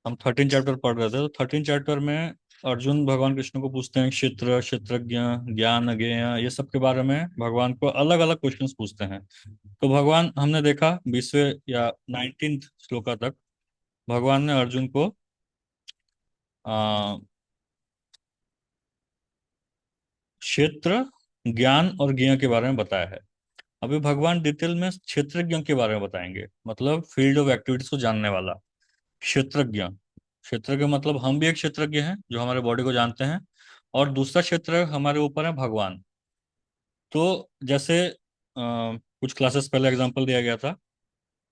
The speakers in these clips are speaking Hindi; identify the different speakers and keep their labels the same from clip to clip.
Speaker 1: हम 13 चैप्टर पढ़ रहे थे, तो 13 चैप्टर में अर्जुन भगवान कृष्ण को पूछते हैं क्षेत्र, क्षेत्रज्ञ, ज्ञान, अज्ञेय, ये सब के बारे में भगवान को अलग अलग क्वेश्चंस पूछते हैं। तो भगवान, हमने देखा 20वें या 19th श्लोका तक भगवान ने अर्जुन को आ, क्षेत्र, ज्ञान और ज्ञेय के बारे में बताया है। अभी भगवान डिटेल में क्षेत्रज्ञ के बारे में बताएंगे, मतलब फील्ड ऑफ एक्टिविटीज को जानने वाला क्षेत्रज्ञ। क्षेत्रज्ञ मतलब हम भी एक क्षेत्रज्ञ हैं जो हमारे बॉडी को जानते हैं, और दूसरा क्षेत्र हमारे ऊपर है भगवान। तो जैसे कुछ क्लासेस पहले एग्जांपल दिया गया था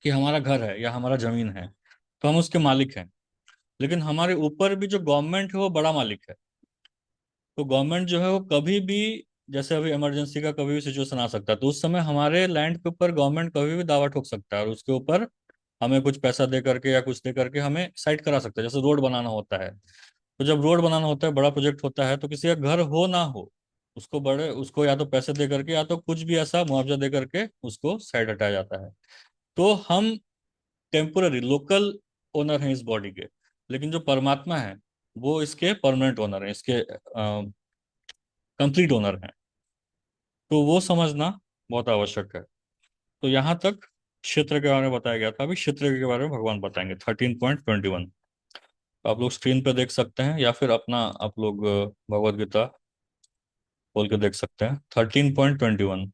Speaker 1: कि हमारा घर है या हमारा जमीन है, तो हम उसके मालिक हैं। लेकिन हमारे ऊपर भी जो गवर्नमेंट है वो बड़ा मालिक है। तो गवर्नमेंट जो है वो कभी भी, जैसे अभी इमरजेंसी का कभी भी सिचुएशन आ सकता है, तो उस समय हमारे लैंड के ऊपर गवर्नमेंट कभी भी दावा ठोक सकता है, और उसके ऊपर हमें कुछ पैसा दे करके या कुछ दे करके हमें साइड करा सकता है। जैसे रोड बनाना होता है, तो जब रोड बनाना होता है, बड़ा प्रोजेक्ट होता है, तो किसी का घर हो ना हो, उसको या तो पैसे दे करके या तो कुछ भी ऐसा मुआवजा दे करके उसको साइड हटाया जाता है। तो हम टेम्पोररी लोकल ओनर हैं इस बॉडी के, लेकिन जो परमात्मा है वो इसके परमानेंट ओनर है, इसके कंप्लीट ओनर हैं। तो वो समझना बहुत आवश्यक है। तो यहाँ तक क्षेत्र के बारे में बताया गया था। अभी क्षेत्र के बारे में भगवान बताएंगे 13.21। तो आप लोग स्क्रीन पे देख सकते हैं, या फिर अपना आप लोग भगवत गीता खोल के देख सकते हैं। 13.21।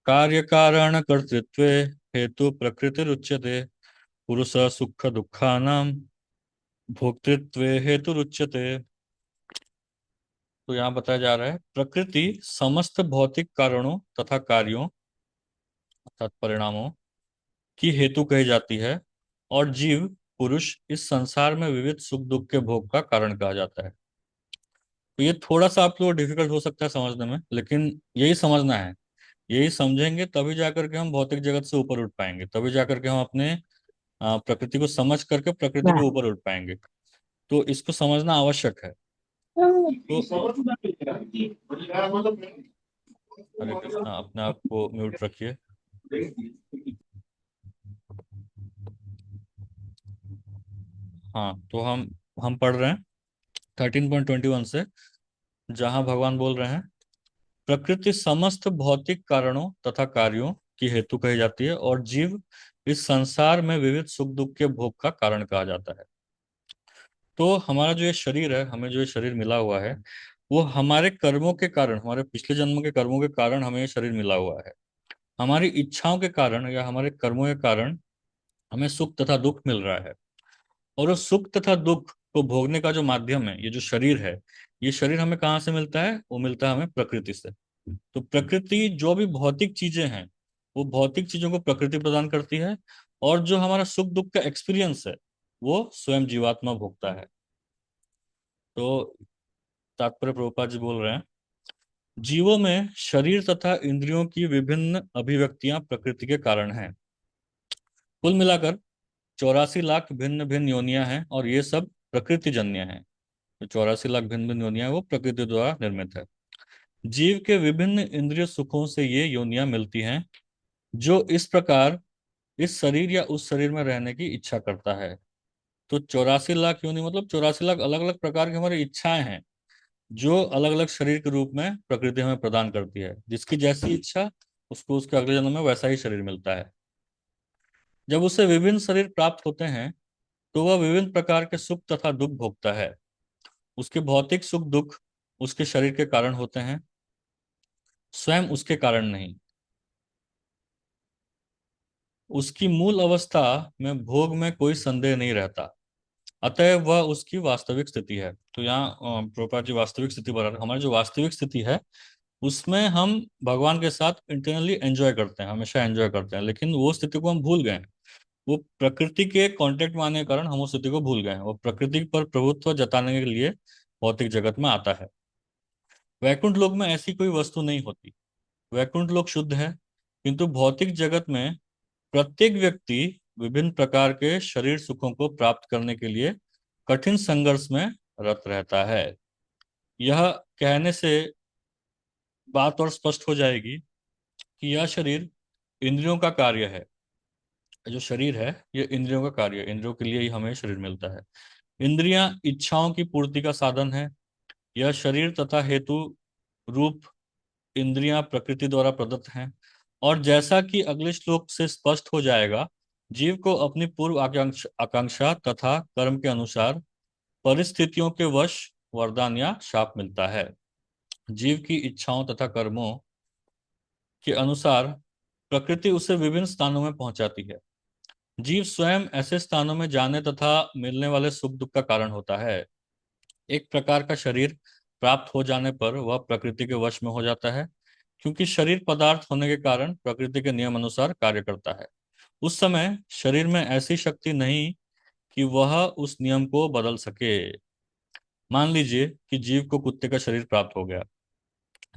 Speaker 1: कार्य कारण कर्तृत्व हेतु प्रकृति उच्यते, पुरुष सुख दुखानाम भोक्तृत्व हेतु उच्यते। तो यहाँ बताया जा रहा है प्रकृति समस्त भौतिक कारणों तथा कार्यों अर्थात परिणामों की हेतु कही जाती है, और जीव पुरुष इस संसार में विविध सुख दुख के भोग का कारण कहा जाता है। तो ये थोड़ा सा आप लोग डिफिकल्ट हो सकता है समझने में, लेकिन यही समझना है। यही समझेंगे तभी जाकर के हम भौतिक जगत से ऊपर उठ पाएंगे, तभी जाकर के हम अपने प्रकृति को समझ करके प्रकृति के ऊपर उठ पाएंगे। तो इसको समझना आवश्यक है। तो हरे कृष्णा, अपने आप को म्यूट रखिए। हाँ, तो हम पढ़ रहे हैं 13.21 से, जहां भगवान बोल रहे हैं प्रकृति समस्त भौतिक कारणों तथा कार्यों की हेतु कही जाती है, और जीव इस संसार में विविध सुख दुख के भोग का कारण कहा जाता है। तो हमारा जो ये शरीर है, हमें जो ये शरीर मिला हुआ है, वो हमारे कर्मों के कारण, हमारे पिछले जन्म के कर्मों के कारण हमें ये शरीर मिला हुआ है। हमारी इच्छाओं के कारण या हमारे कर्मों के कारण हमें सुख तथा दुख मिल रहा है। और उस सुख तथा दुख को भोगने का जो माध्यम है, ये जो शरीर है, ये शरीर हमें कहाँ से मिलता है? वो मिलता है हमें प्रकृति से। तो प्रकृति जो भी भौतिक चीजें हैं, वो भौतिक चीजों को प्रकृति प्रदान करती है, और जो हमारा सुख दुख का एक्सपीरियंस है वो स्वयं जीवात्मा भोगता है। तो तात्पर्य प्रभुपाद जी बोल रहे हैं, जीवों में शरीर तथा इंद्रियों की विभिन्न अभिव्यक्तियां प्रकृति के कारण हैं। कुल मिलाकर 84 लाख भिन्न भिन्न योनियां हैं, और ये सब प्रकृति जन्य हैं। जो 84 लाख भिन्न भिन्न योनियां हैं, वो प्रकृति द्वारा निर्मित है। जीव के विभिन्न इंद्रिय सुखों से ये योनियां मिलती हैं, जो इस प्रकार इस शरीर या उस शरीर में रहने की इच्छा करता है। तो 84 लाख योनि मतलब 84 लाख अलग अलग प्रकार की हमारी इच्छाएं हैं, जो अलग अलग शरीर के रूप में प्रकृति हमें प्रदान करती है। जिसकी जैसी इच्छा, उसको उसके अगले जन्म में वैसा ही शरीर मिलता है। जब उसे विभिन्न शरीर प्राप्त होते हैं, तो वह विभिन्न प्रकार के सुख तथा दुख भोगता है। उसके भौतिक सुख दुख उसके शरीर के कारण होते हैं, स्वयं उसके कारण नहीं। उसकी मूल अवस्था में भोग में कोई संदेह नहीं रहता, अतः वह उसकी वास्तविक स्थिति है। तो यहाँ प्रभुपाद जी वास्तविक स्थिति बता रहे हैं। हमारी जो वास्तविक स्थिति है, उसमें हम भगवान के साथ इंटरनली एंजॉय करते हैं, हमेशा एंजॉय करते हैं, लेकिन वो स्थिति को हम भूल गए हैं। वो प्रकृति के कांटेक्ट में आने के कारण हम उस स्थिति को भूल गए हैं। वो प्रकृति पर प्रभुत्व जताने के लिए भौतिक जगत में आता है। वैकुंठ लोक में ऐसी कोई वस्तु नहीं होती। वैकुंठ लोक शुद्ध है, किंतु भौतिक जगत में प्रत्येक व्यक्ति विभिन्न प्रकार के शरीर सुखों को प्राप्त करने के लिए कठिन संघर्ष में रत रहता है। यह कहने से बात और स्पष्ट हो जाएगी कि यह शरीर इंद्रियों का कार्य है। जो शरीर है ये इंद्रियों का कार्य है, इंद्रियों के लिए ही हमें शरीर मिलता है। इंद्रियां इच्छाओं की पूर्ति का साधन है। यह शरीर तथा हेतु रूप इंद्रियां प्रकृति द्वारा प्रदत्त हैं। और जैसा कि अगले श्लोक से स्पष्ट हो जाएगा, जीव को अपनी पूर्व आकांक्षा आकांक्षा तथा कर्म के अनुसार परिस्थितियों के वश वरदान या शाप मिलता है। जीव की इच्छाओं तथा कर्मों के अनुसार प्रकृति उसे विभिन्न स्थानों में पहुंचाती है। जीव स्वयं ऐसे स्थानों में जाने तथा मिलने वाले सुख दुख का कारण होता है। एक प्रकार का शरीर प्राप्त हो जाने पर वह प्रकृति के वश में हो जाता है, क्योंकि शरीर पदार्थ होने के कारण प्रकृति के नियम अनुसार कार्य करता है। उस समय शरीर में ऐसी शक्ति नहीं कि वह उस नियम को बदल सके। मान लीजिए कि जीव को कुत्ते का शरीर प्राप्त हो गया।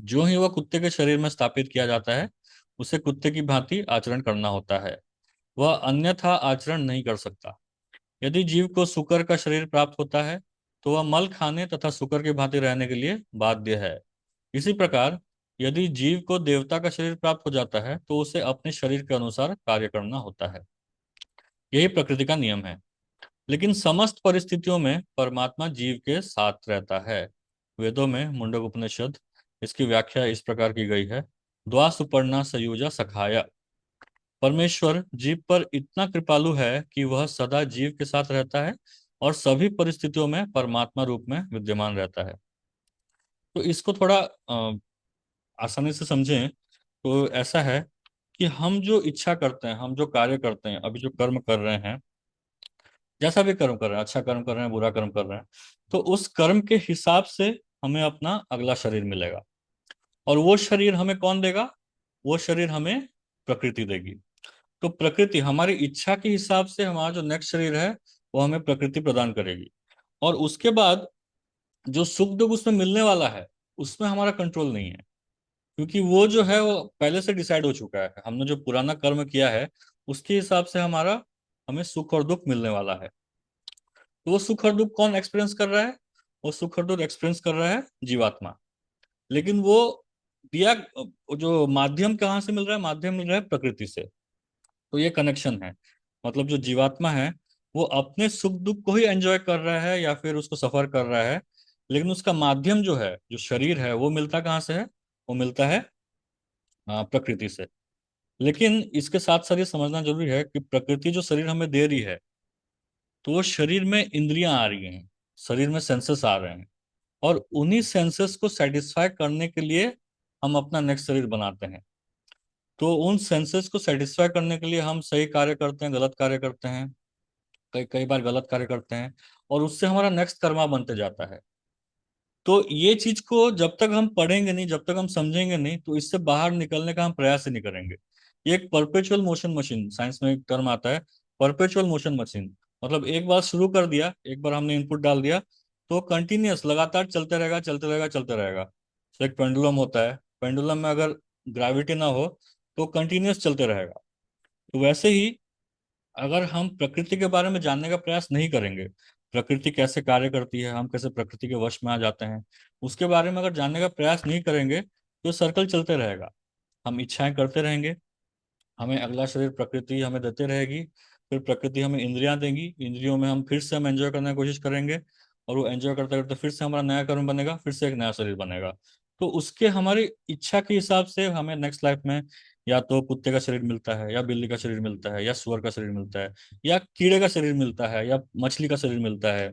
Speaker 1: जो ही वह कुत्ते के शरीर में स्थापित किया जाता है, उसे कुत्ते की भांति आचरण करना होता है। वह अन्यथा आचरण नहीं कर सकता। यदि जीव को सूकर का शरीर प्राप्त होता है, तो वह मल खाने तथा सूकर की भांति रहने के लिए बाध्य है। इसी प्रकार यदि जीव को देवता का शरीर प्राप्त हो जाता है, तो उसे अपने शरीर के अनुसार कार्य करना होता है। यही प्रकृति का नियम है। लेकिन समस्त परिस्थितियों में परमात्मा जीव के साथ रहता है। वेदों में मुंडक उपनिषद इसकी व्याख्या इस प्रकार की गई है। द्वा सुपर्णा सयुजा सखाया। परमेश्वर जीव पर इतना कृपालु है कि वह सदा जीव के साथ रहता है और सभी परिस्थितियों में परमात्मा रूप में विद्यमान रहता है। तो इसको थोड़ा आसानी से समझें तो ऐसा है कि हम जो इच्छा करते हैं, हम जो कार्य करते हैं, अभी जो कर्म कर रहे हैं, जैसा भी कर्म कर रहे हैं, अच्छा कर्म कर रहे हैं, बुरा कर्म कर रहे हैं, तो उस कर्म के हिसाब से हमें अपना अगला शरीर मिलेगा। और वो शरीर हमें कौन देगा? वो शरीर हमें प्रकृति देगी। तो प्रकृति हमारी इच्छा के हिसाब से हमारा जो नेक्स्ट शरीर है वो हमें प्रकृति प्रदान करेगी। और उसके बाद जो सुख दुख उसमें मिलने वाला है, उसमें हमारा कंट्रोल नहीं है, क्योंकि वो जो है वो पहले से डिसाइड हो चुका है। हमने जो पुराना कर्म किया है उसके हिसाब से हमारा हमें सुख और दुख मिलने वाला है। तो वो सुख और दुख कौन एक्सपीरियंस कर रहा है? वो सुख और दुख एक्सपीरियंस कर रहा है जीवात्मा। लेकिन वो दिया, जो माध्यम कहाँ से मिल रहा है? माध्यम मिल रहा है प्रकृति से। तो ये कनेक्शन है। मतलब जो जीवात्मा है वो अपने सुख दुख को ही एंजॉय कर रहा है या फिर उसको सफर कर रहा है, लेकिन उसका माध्यम जो है, जो शरीर है, वो मिलता कहाँ से है? वो मिलता है प्रकृति से। लेकिन इसके साथ साथ ये समझना जरूरी है कि प्रकृति जो शरीर हमें दे रही है, तो वो शरीर में इंद्रियां आ रही हैं, शरीर में सेंसेस आ रहे हैं, और उन्हीं सेंसेस को सेटिस्फाई करने के लिए हम अपना नेक्स्ट शरीर बनाते हैं। तो उन सेंसेस को सेटिस्फाई करने के लिए हम सही कार्य करते हैं, गलत कार्य करते हैं, कई कई बार गलत कार्य करते हैं, और उससे हमारा नेक्स्ट कर्मा बनते जाता है। तो ये चीज को जब तक हम पढ़ेंगे नहीं, जब तक हम समझेंगे नहीं, तो इससे बाहर निकलने का हम प्रयास ही नहीं करेंगे। ये एक परपेचुअल मोशन मशीन, साइंस में एक टर्म आता है, परपेचुअल मोशन मशीन। मतलब एक बार शुरू कर दिया, एक बार हमने इनपुट डाल दिया, तो कंटिन्यूअस लगातार चलते रहेगा, चलते रहेगा, चलते रहेगा। तो एक पेंडुलम होता है, पेंडुलम में अगर ग्रेविटी ना हो तो कंटिन्यूअस चलते रहेगा। तो वैसे ही अगर हम प्रकृति के बारे में जानने का प्रयास नहीं करेंगे, प्रकृति कैसे कार्य करती है, हम कैसे प्रकृति के वश में आ जाते हैं, उसके बारे में अगर जानने का प्रयास नहीं करेंगे, तो सर्कल चलते रहेगा। हम इच्छाएं करते रहेंगे, हमें अगला शरीर प्रकृति हमें देते रहेगी, फिर प्रकृति हमें इंद्रियां देगी, इंद्रियों में हम फिर से हम एंजॉय करने की कोशिश करेंगे, और वो एंजॉय करते करते फिर से हमारा नया कर्म बनेगा, फिर से एक नया शरीर बनेगा। तो उसके हमारी इच्छा के हिसाब से हमें नेक्स्ट लाइफ में या तो कुत्ते का शरीर मिलता है, या बिल्ली का शरीर मिलता है, या सुअर का शरीर मिलता है, या कीड़े का शरीर मिलता है, या मछली का शरीर मिलता है।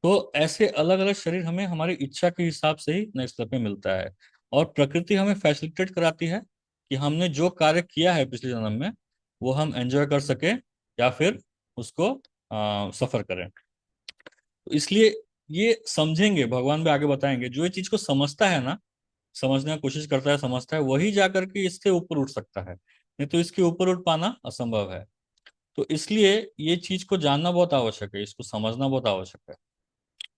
Speaker 1: तो ऐसे अलग अलग शरीर हमें हमारी इच्छा के हिसाब से ही नेक्स्ट लाइफ में मिलता है। और प्रकृति हमें फैसिलिटेट कराती है कि हमने जो कार्य किया है पिछले जन्म में, वो हम एंजॉय कर सके या फिर उसको सफर करें। तो इसलिए ये समझेंगे, भगवान भी आगे बताएंगे, जो ये चीज को समझता है ना, समझने की कोशिश करता है, समझता है, वही जाकर के इसके ऊपर उठ सकता है, नहीं तो इसके ऊपर उठ पाना असंभव है। तो इसलिए ये चीज को जानना बहुत आवश्यक है, इसको समझना बहुत आवश्यक है।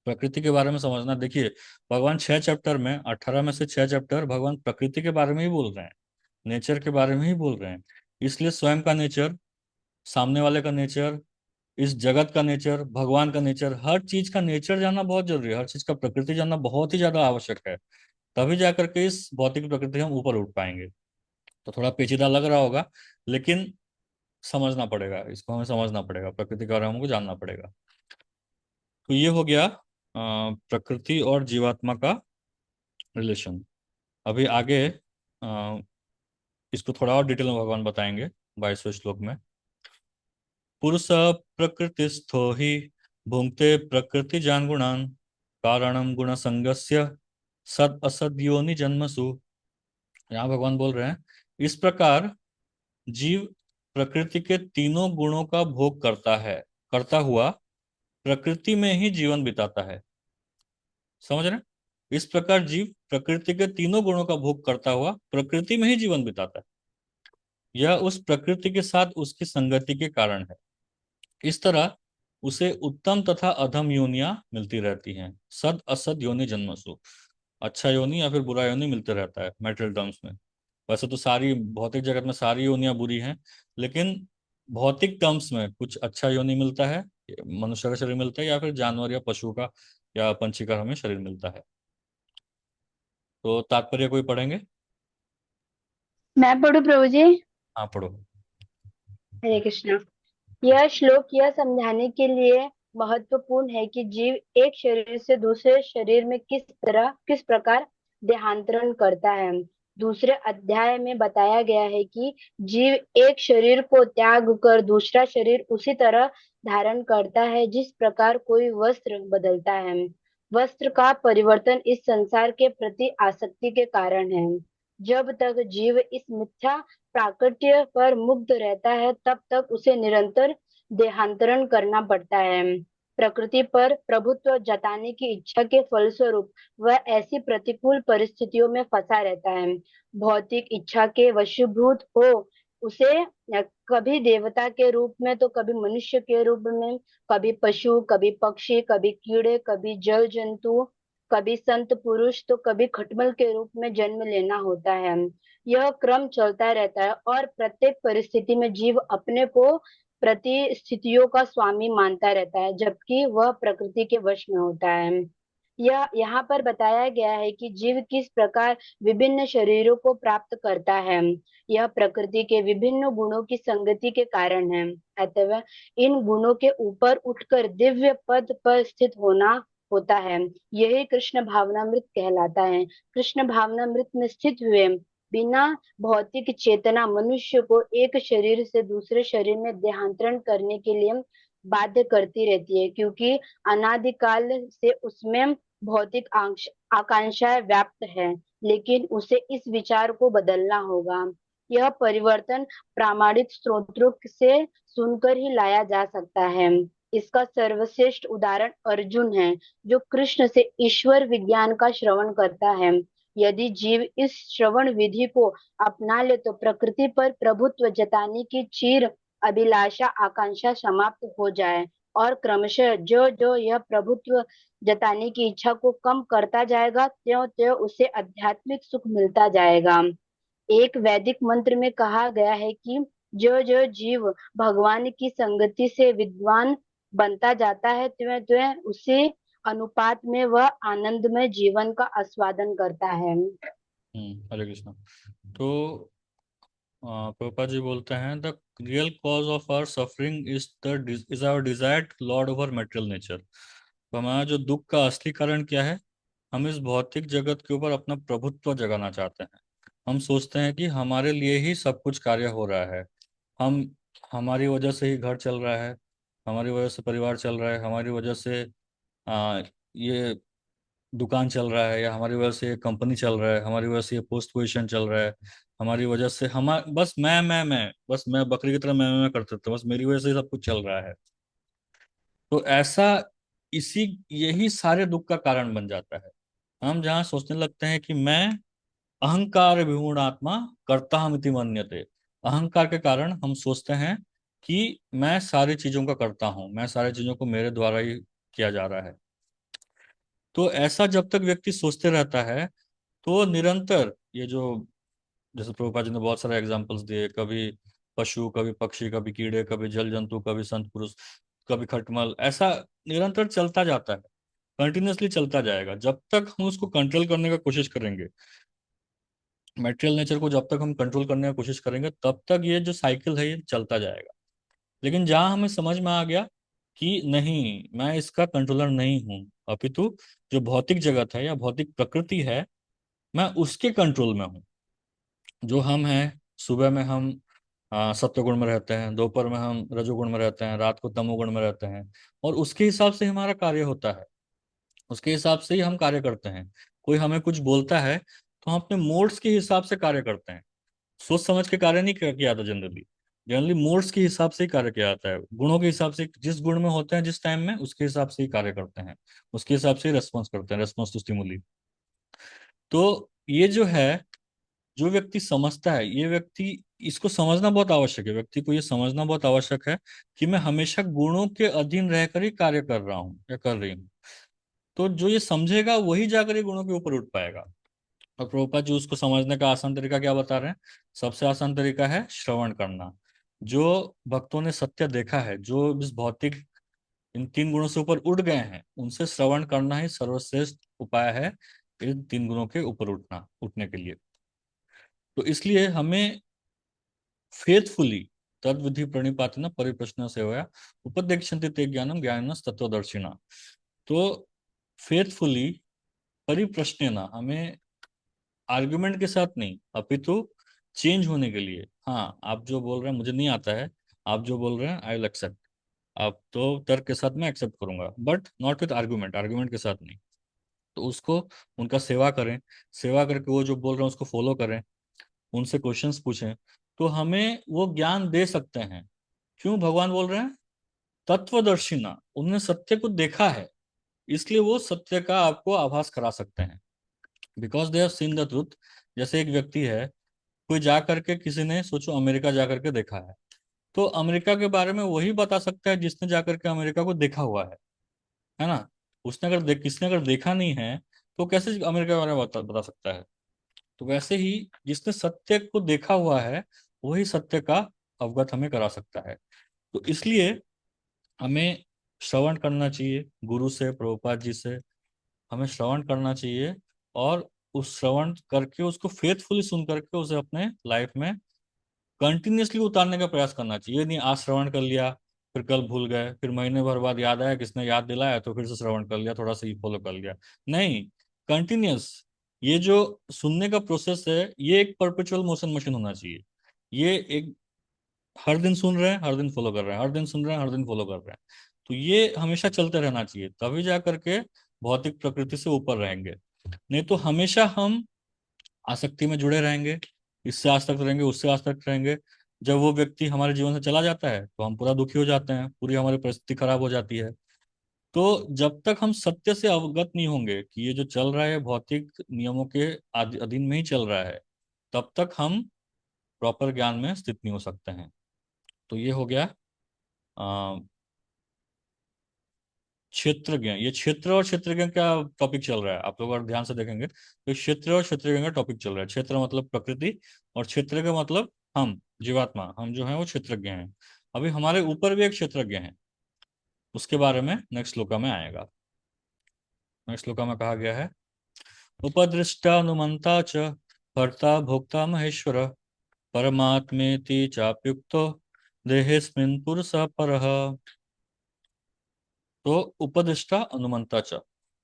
Speaker 1: प्रकृति के बारे में समझना, देखिए, भगवान 6 चैप्टर में, 18 में से 6 चैप्टर भगवान प्रकृति के बारे में ही बोल रहे हैं, नेचर के बारे में ही बोल रहे हैं। इसलिए स्वयं का नेचर, सामने वाले का नेचर, इस जगत का नेचर, भगवान का नेचर, हर चीज का नेचर जानना बहुत जरूरी है, हर चीज का प्रकृति जानना बहुत ही ज्यादा आवश्यक है। तभी जाकर के इस भौतिक प्रकृति हम ऊपर उठ पाएंगे। तो थोड़ा पेचीदा लग रहा होगा, लेकिन समझना पड़ेगा, इसको हमें समझना पड़ेगा, प्रकृति के बारे में हमको जानना पड़ेगा। तो ये हो गया प्रकृति और जीवात्मा का रिलेशन। अभी आगे इसको थोड़ा और डिटेल में भगवान बताएंगे 22वें श्लोक में। पुरुष प्रकृतिस्थो ही भुंक्ते प्रकृति जान गुणान कारणम गुण संगस्य सद असद योनि जन्मसु। यहाँ भगवान बोल रहे हैं, इस प्रकार जीव प्रकृति के तीनों गुणों का भोग करता है, करता हुआ प्रकृति में ही जीवन बिताता है। समझ रहे हैं? इस प्रकार जीव प्रकृति के तीनों गुणों का भोग करता हुआ प्रकृति में ही जीवन बिताता है। यह उस प्रकृति के साथ उसकी संगति के कारण है। इस तरह उसे उत्तम तथा अधम योनियां मिलती रहती हैं। सद असद योनि जन्मसु, अच्छा योनि या फिर बुरा योनि मिलते रहता है मेटेरियल टर्म्स में। वैसे तो सारी भौतिक जगत में सारी योनियां बुरी हैं, लेकिन भौतिक टर्म्स में कुछ अच्छा योनि मिलता है, मनुष्य का शरीर मिलता है, या फिर जानवर या पशु का या पंछी का हमें शरीर मिलता है। तो तात्पर्य कोई पढ़ेंगे?
Speaker 2: मैं पढ़ू प्रभु जी।
Speaker 1: हाँ, पढ़ो।
Speaker 2: हरे कृष्णा। यह श्लोक यह समझाने के लिए महत्वपूर्ण है कि जीव एक शरीर से दूसरे शरीर में किस प्रकार देहांतरण करता है। दूसरे अध्याय में बताया गया है कि जीव एक शरीर को त्याग कर दूसरा शरीर उसी तरह धारण करता है जिस प्रकार कोई वस्त्र बदलता है। वस्त्र का परिवर्तन इस संसार के प्रति आसक्ति के कारण है। जब तक जीव इस मिथ्या प्राकट्य पर मुग्ध रहता है तब तक उसे निरंतर देहांतरण करना पड़ता है। प्रकृति पर प्रभुत्व जताने की इच्छा के फलस्वरूप वह ऐसी प्रतिकूल परिस्थितियों में फंसा रहता है। भौतिक इच्छा के वशीभूत हो उसे कभी देवता के रूप में तो कभी मनुष्य के रूप में, कभी पशु, कभी पक्षी, कभी कीड़े, कभी जल जंतु, कभी संत पुरुष तो कभी खटमल के रूप में जन्म लेना होता है। यह क्रम चलता रहता है और प्रत्येक परिस्थिति में जीव अपने को परिस्थितियों का स्वामी मानता रहता है जबकि वह प्रकृति के वश में होता है। यह यहाँ पर बताया गया है कि जीव किस प्रकार विभिन्न शरीरों को प्राप्त करता है। यह प्रकृति के विभिन्न गुणों की संगति के कारण है, अतः इन गुणों के ऊपर उठकर दिव्य पद पर स्थित होना होता है। यही कृष्ण भावनामृत कहलाता है। कृष्ण भावनामृत में स्थित हुए बिना भौतिक चेतना मनुष्य को एक शरीर से दूसरे शरीर में देहांतरण करने के लिए बाध्य करती रहती है, क्योंकि अनादिकाल से उसमें भौतिक आकांक्षाएं व्याप्त है। लेकिन उसे इस विचार को बदलना होगा। यह परिवर्तन प्रामाणिक स्रोतों से सुनकर ही लाया जा सकता है। इसका सर्वश्रेष्ठ उदाहरण अर्जुन है, जो कृष्ण से ईश्वर विज्ञान का श्रवण करता है। यदि जीव इस श्रवण विधि को अपना ले तो प्रकृति पर प्रभुत्व जताने की चीर अभिलाषा आकांक्षा समाप्त हो जाए और क्रमशः जो जो यह प्रभुत्व जताने की इच्छा को कम करता जाएगा त्यों त्यों उसे आध्यात्मिक सुख मिलता जाएगा। एक वैदिक मंत्र में कहा गया है कि जो जो जीव भगवान की संगति से विद्वान बनता जाता है त्यों त्यों उसी अनुपात में वह आनंदमय जीवन का आस्वादन करता है।
Speaker 1: हरे कृष्णा। तो प्रभुपाद जी बोलते हैं, the real cause of our suffering is our desired lord over material nature. तो हमारा जो दुख का असली कारण क्या है? हम इस भौतिक जगत के ऊपर अपना प्रभुत्व जगाना चाहते हैं। हम सोचते हैं कि हमारे लिए ही सब कुछ कार्य हो रहा है। हम हमारी वजह से ही घर चल रहा है, हमारी वजह से परिवार चल रहा है, हमारी वजह से ये दुकान चल रहा है, या हमारी वजह से ये कंपनी चल रहा है, हमारी वजह से ये पोस्ट पोजीशन चल रहा है, हमारी वजह से हम बस मैं बस मैं बकरी की तरह मैं करते थे, बस मेरी वजह से ही सब कुछ चल रहा है। तो ऐसा इसी यही सारे दुख का कारण बन जाता है। हम जहाँ सोचने लगते हैं कि मैं अहंकार विमूढ़ आत्मा करता हम इति मन्यते। अहंकार के कारण हम सोचते हैं कि मैं सारी चीजों का करता हूँ, मैं सारी चीजों को मेरे द्वारा ही किया जा रहा है। तो ऐसा जब तक व्यक्ति सोचते रहता है तो निरंतर ये जो, जैसे प्रभुपाद जी ने बहुत सारे एग्जांपल्स दिए, कभी पशु, कभी पक्षी, कभी कीड़े, कभी जल जंतु, कभी संत पुरुष, कभी खटमल, ऐसा निरंतर चलता जाता है, कंटिन्यूअसली चलता जाएगा जब तक हम उसको कंट्रोल करने का कोशिश करेंगे। मेटेरियल नेचर को जब तक हम कंट्रोल करने की कोशिश करेंगे तब तक ये जो साइकिल है ये चलता जाएगा। लेकिन जहां हमें समझ में आ गया कि नहीं, मैं इसका कंट्रोलर नहीं हूं, अपितु जो भौतिक जगत है या भौतिक प्रकृति है, मैं उसके कंट्रोल में हूँ। जो हम हैं, सुबह में हम सत्वगुण में रहते हैं, दोपहर में हम रजोगुण में रहते हैं, रात को तमोगुण में रहते हैं, और उसके हिसाब से हमारा कार्य होता है, उसके हिसाब से ही हम कार्य करते हैं। कोई हमें कुछ बोलता है तो हम अपने मोड्स के हिसाब से कार्य करते हैं, सोच समझ के कार्य नहीं किया जाता जनरली। जनरली मोड्स के हिसाब से ही कार्य किया जाता है, गुणों के हिसाब से, जिस गुण में होते हैं जिस टाइम में, उसके हिसाब से ही कार्य करते हैं, उसके हिसाब से ही रेस्पॉन्स करते हैं, रेस्पॉन्स टू स्टिमुली। तो ये जो है, जो व्यक्ति समझता है, ये व्यक्ति, इसको समझना बहुत आवश्यक है, व्यक्ति को ये समझना बहुत आवश्यक है कि मैं हमेशा गुणों के अधीन रहकर ही कार्य कर रहा हूँ या कर रही हूँ। तो जो ये समझेगा वही जाकर ये गुणों के ऊपर उठ पाएगा। और प्रभुपाद जी उसको समझने का आसान तरीका क्या बता रहे हैं? सबसे आसान तरीका है श्रवण करना। जो भक्तों ने सत्य देखा है, जो इस भौतिक इन तीन गुणों से ऊपर उठ गए हैं, उनसे श्रवण करना ही सर्वश्रेष्ठ उपाय है इन तीन गुणों के ऊपर उठने के लिए। तो इसलिए हमें फेथफुली तद्विधि प्रणिपातेन परिप्रश्न सेवया उपदेक्षन्ते ते ज्ञानम ज्ञानिनः तत्त्वदर्शिनः। तो फेथफुली परिप्रश्नेन, हमें आर्गुमेंट के साथ नहीं, अपितु चेंज होने के लिए, हाँ आप जो बोल रहे हैं मुझे नहीं आता है, आप जो बोल रहे हैं आई विल एक्सेप्ट, आप तो तर्क के साथ मैं एक्सेप्ट करूंगा, but not with argument, argument के साथ नहीं। तो उसको, उनका सेवा करें, सेवा करके वो जो बोल रहे हैं उसको फॉलो करें, उनसे क्वेश्चंस पूछें, तो हमें वो ज्ञान दे सकते हैं। क्यों भगवान बोल रहे हैं? तत्वदर्शिना, उन्होंने सत्य को देखा है, इसलिए वो सत्य का आपको आभास करा सकते हैं, because they have seen the truth. जैसे एक व्यक्ति है, कोई जा करके, किसी ने सोचो अमेरिका जा करके देखा है, तो अमेरिका के बारे में वही बता सकता है जिसने जा करके अमेरिका को देखा हुआ है ना? उसने अगर किसने अगर देखा नहीं है तो कैसे अमेरिका के बारे में बता सकता है? तो वैसे ही जिसने सत्य को देखा हुआ है, वही सत्य का अवगत हमें करा सकता है। तो इसलिए हमें श्रवण करना चाहिए, गुरु से, प्रभुपाद जी से हमें श्रवण करना चाहिए, और उस श्रवण करके उसको फेथफुली सुन करके उसे अपने लाइफ में कंटिन्यूअसली उतारने का प्रयास करना चाहिए। ये नहीं आज श्रवण कर लिया, फिर कल भूल गए, फिर महीने भर बाद याद आया, किसने याद दिलाया तो फिर से श्रवण कर लिया, थोड़ा सा ही फॉलो कर लिया। नहीं, कंटिन्यूअस, ये जो सुनने का प्रोसेस है, ये एक परपेचुअल मोशन मशीन होना चाहिए। ये एक, हर दिन सुन रहे हैं, हर दिन फॉलो कर रहे हैं, हर दिन सुन रहे हैं, हर दिन फॉलो कर रहे हैं। तो ये हमेशा चलते रहना चाहिए, तभी जा करके भौतिक प्रकृति से ऊपर रहेंगे। नहीं तो हमेशा हम आसक्ति में जुड़े रहेंगे, इससे आज तक रहेंगे, उससे आज तक रहेंगे। जब वो व्यक्ति हमारे जीवन से चला जाता है तो हम पूरा दुखी हो जाते हैं, पूरी हमारी परिस्थिति खराब हो जाती है। तो जब तक हम सत्य से अवगत नहीं होंगे कि ये जो चल रहा है भौतिक नियमों के अधीन में ही चल रहा है, तब तक हम प्रॉपर ज्ञान में स्थित नहीं हो सकते हैं। तो ये हो गया क्षेत्रज्ञ। ये क्षेत्र और क्षेत्रज्ञ का टॉपिक चल रहा है, आप लोग अगर ध्यान से देखेंगे तो क्षेत्र और क्षेत्रज्ञ का टॉपिक चल रहा है। क्षेत्र मतलब प्रकृति, और क्षेत्र का मतलब हम जीवात्मा, हम जो है वो क्षेत्रज्ञ हैं। अभी हमारे ऊपर भी एक क्षेत्रज्ञ है, उसके बारे में नेक्स्ट श्लोका में आएगा। नेक्स्ट श्लोका में कहा गया है, उपदृष्टानुमंता च भर्ता भोक्ता महेश्वर परमात्मेति चाप्युक्तो देहेस्मिन् पुरुषः परः। तो उपदिष्टा अनुमंता च,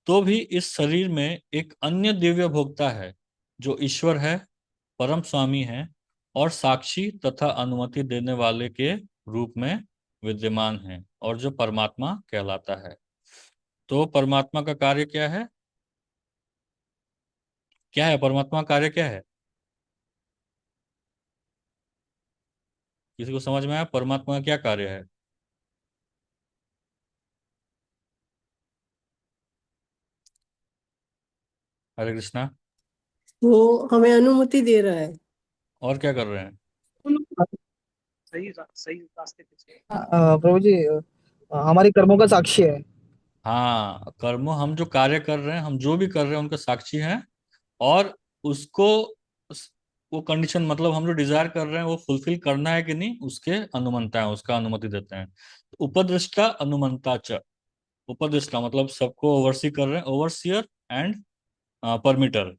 Speaker 1: तो भी इस शरीर में एक अन्य दिव्य भोक्ता है, जो ईश्वर है, परम स्वामी है, और साक्षी तथा अनुमति देने वाले के रूप में विद्यमान है, और जो परमात्मा कहलाता है। तो परमात्मा का कार्य क्या है? क्या है परमात्मा का कार्य, क्या है? किसी को समझ में आया परमात्मा का क्या कार्य है? हरे कृष्णा।
Speaker 3: वो हमें अनुमति दे रहा है।
Speaker 1: और क्या कर रहे हैं?
Speaker 4: प्रभु जी, हमारे कर्मों का साक्षी है।
Speaker 1: हाँ, कर्म, हम जो कार्य कर रहे हैं, हम जो भी कर रहे हैं उनका साक्षी हैं, और उसको वो कंडीशन, मतलब हम जो डिजायर कर रहे हैं वो फुलफिल करना है कि नहीं, उसके अनुमंता है, उसका अनुमति देते हैं। उपदृष्टा अनुमंता च, उपदृष्टा मतलब सबको ओवरसी कर रहे हैं, ओवरसियर एंड परमिटर,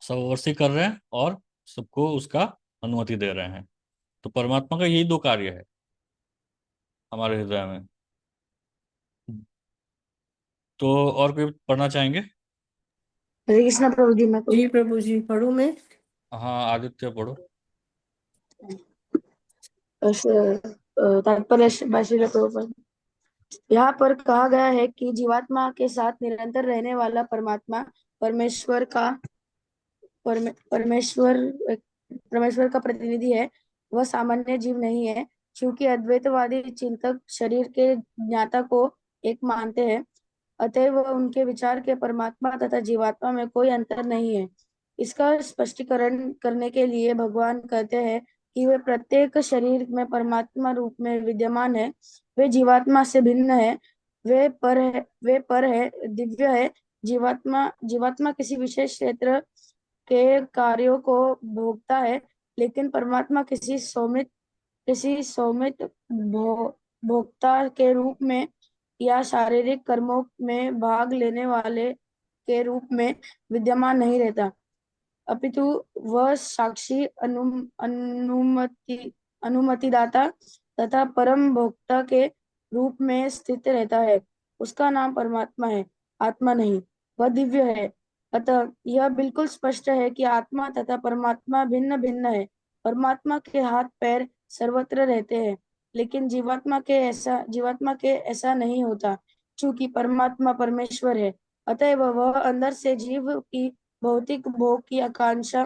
Speaker 1: सब ओवरसी कर रहे हैं और सबको उसका अनुमति दे रहे हैं। तो परमात्मा का यही दो कार्य है। हमारे हृदय में। तो और कोई पढ़ना चाहेंगे?
Speaker 5: हरे कृष्णा प्रभु जी, मैं
Speaker 3: जी प्रभु जी, पढ़ूं मैं?
Speaker 1: हाँ, आदित्य पढ़ो।
Speaker 5: तात्पर्य श्रील प्रभुपाद। यहाँ पर कहा गया है कि जीवात्मा के साथ निरंतर रहने वाला परमात्मा परमेश्वर का परमेश्वर परमेश्वर का प्रतिनिधि है। वह सामान्य जीव नहीं है, क्योंकि अद्वैतवादी चिंतक शरीर के ज्ञाता को एक मानते हैं। अतएव उनके विचार के परमात्मा तथा जीवात्मा में कोई अंतर नहीं है। इसका स्पष्टीकरण करने के लिए भगवान कहते हैं कि वे प्रत्येक शरीर में परमात्मा रूप में विद्यमान है। वे जीवात्मा से भिन्न है। वे पर है, दिव्य है। जीवात्मा जीवात्मा किसी विशेष क्षेत्र के कार्यों को भोगता है, लेकिन परमात्मा किसी सौमित भोक्ता के रूप में या शारीरिक कर्मों में भाग लेने वाले के रूप में विद्यमान नहीं रहता, अपितु वह साक्षी अनुमतिदाता तथा परम भोक्ता के रूप में स्थित रहता है। उसका नाम परमात्मा है, आत्मा नहीं। वह दिव्य है। अतः यह बिल्कुल स्पष्ट है कि आत्मा तथा परमात्मा भिन्न भिन्न है। परमात्मा के हाथ पैर सर्वत्र रहते हैं, लेकिन जीवात्मा के ऐसा नहीं होता, क्योंकि परमात्मा परमेश्वर है। अतएव वह अंदर से जीव की भौतिक भोग की आकांक्षा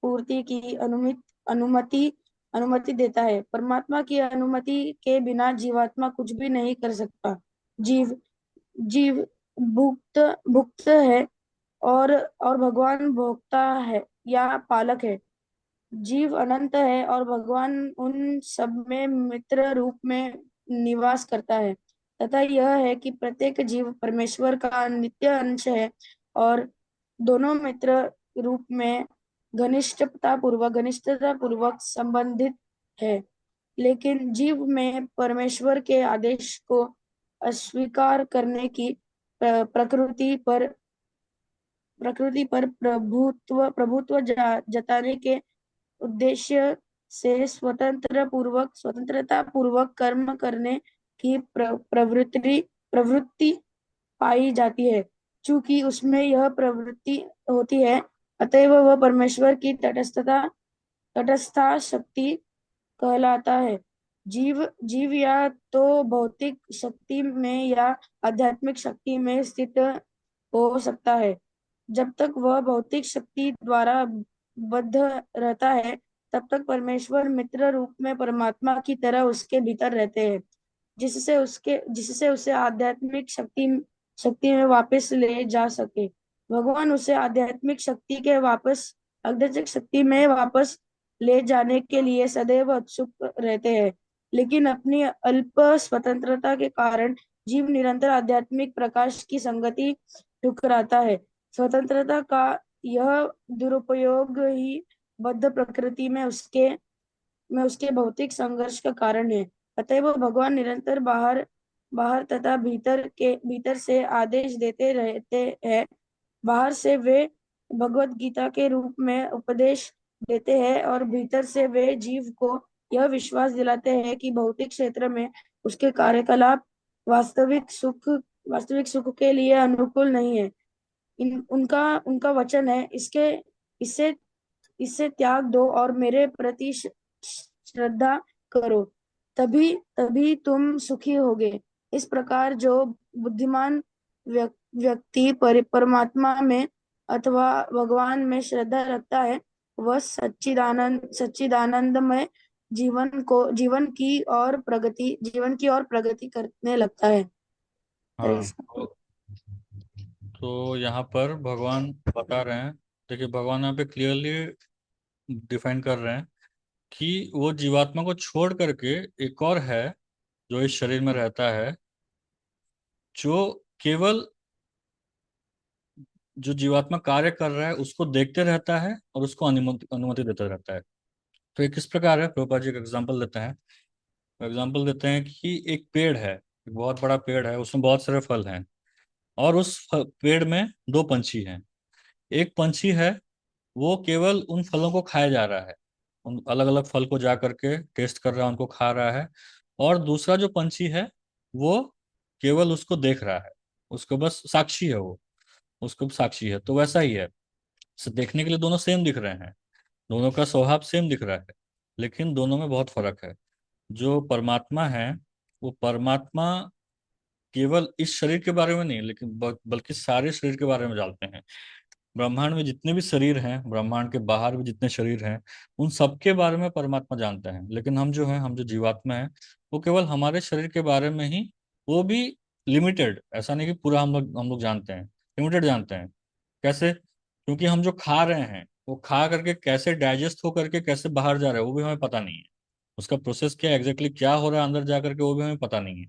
Speaker 5: पूर्ति की अनुमति अनुमति देता है। परमात्मा की अनुमति के बिना जीवात्मा कुछ भी नहीं कर सकता। जीव जीव भुक्त भुक्त है, और भगवान भोक्ता है या पालक है। जीव अनंत है और भगवान उन सब में मित्र रूप में निवास करता है। तथा यह है कि प्रत्येक जीव परमेश्वर का नित्य अंश है और दोनों मित्र रूप में घनिष्ठता पूर्वक संबंधित है। लेकिन जीव में परमेश्वर के आदेश को अस्वीकार करने की प्रकृति पर प्रभुत्व जताने के उद्देश्य से स्वतंत्रता पूर्वक कर्म करने की प्रवृत्ति पाई जाती है। चूंकि उसमें यह प्रवृत्ति होती है, अतएव वह परमेश्वर की तटस्था शक्ति कहलाता है। जीव जीव या तो भौतिक शक्ति में या आध्यात्मिक शक्ति में स्थित हो सकता है। जब तक वह भौतिक शक्ति द्वारा बद्ध रहता है, तब तक परमेश्वर मित्र रूप में परमात्मा की तरह उसके भीतर रहते हैं, जिससे उसे आध्यात्मिक शक्ति में वापस ले जा सके। भगवान उसे आध्यात्मिक शक्ति में वापस ले जाने के लिए सदैव उत्सुक रहते हैं, लेकिन अपनी अल्प स्वतंत्रता के कारण जीव निरंतर आध्यात्मिक प्रकाश की संगति ठुकराता है। स्वतंत्रता का यह दुरुपयोग ही बद्ध प्रकृति में उसके भौतिक संघर्ष का कारण है। अतएव भगवान निरंतर बाहर बाहर तथा भीतर से आदेश देते रहते हैं। बाहर से वे भगवत गीता के रूप में उपदेश देते हैं और भीतर से वे जीव को यह विश्वास दिलाते हैं कि भौतिक क्षेत्र में उसके कार्यकलाप वास्तविक सुख के लिए अनुकूल नहीं है। उनका उनका वचन है, इससे इससे त्याग दो और मेरे प्रति श्रद्धा करो, तभी तभी तुम सुखी होगे। इस प्रकार जो बुद्धिमान व्यक्ति परमात्मा में अथवा भगवान में श्रद्धा रखता है, वह सच्चिदानंदमय जीवन की ओर प्रगति करने लगता है।
Speaker 1: हाँ, तो यहाँ पर भगवान बता रहे हैं। देखिए, भगवान यहाँ पे क्लियरली डिफाइन कर रहे हैं कि वो जीवात्मा को छोड़ करके एक और है जो इस शरीर में रहता है, जो केवल जो जीवात्मा कार्य कर रहा है उसको देखते रहता है और उसको अनुमति अनुमति देता रहता है। तो ये किस प्रकार है, प्रभुपाद जी एक एग्जाम्पल देते हैं। एग्जाम्पल देते हैं कि एक पेड़ है, एक बहुत बड़ा पेड़ है, उसमें बहुत सारे फल हैं, और उस पेड़ में दो पंछी हैं। एक पंछी है, वो केवल उन फलों को खाया जा रहा है, उन अलग अलग फल को जा करके टेस्ट कर रहा है, उनको खा रहा है। और दूसरा जो पंछी है वो केवल उसको देख रहा है, उसको बस साक्षी है वो, उसको साक्षी है। तो वैसा ही है, देखने के लिए दोनों सेम दिख रहे हैं, दोनों का स्वभाव सेम दिख रहा है, लेकिन दोनों में बहुत फर्क है। जो परमात्मा है वो परमात्मा केवल इस शरीर के बारे में नहीं, लेकिन बल्कि सारे शरीर के बारे में जानते हैं। ब्रह्मांड में जितने भी शरीर हैं, ब्रह्मांड के बाहर भी जितने शरीर हैं, उन सबके बारे में परमात्मा जानते हैं। लेकिन हम जो हैं, हम जो जीवात्मा हैं, वो केवल हमारे शरीर के बारे में ही, वो भी लिमिटेड, ऐसा नहीं कि पूरा हम लोग जानते हैं, लिमिटेड जानते हैं। कैसे? क्योंकि हम जो खा रहे हैं वो खा करके कैसे डाइजेस्ट हो करके कैसे बाहर जा रहा है वो भी हमें पता नहीं है। उसका प्रोसेस क्या एग्जैक्टली क्या हो रहा है अंदर जा करके वो भी हमें पता नहीं है।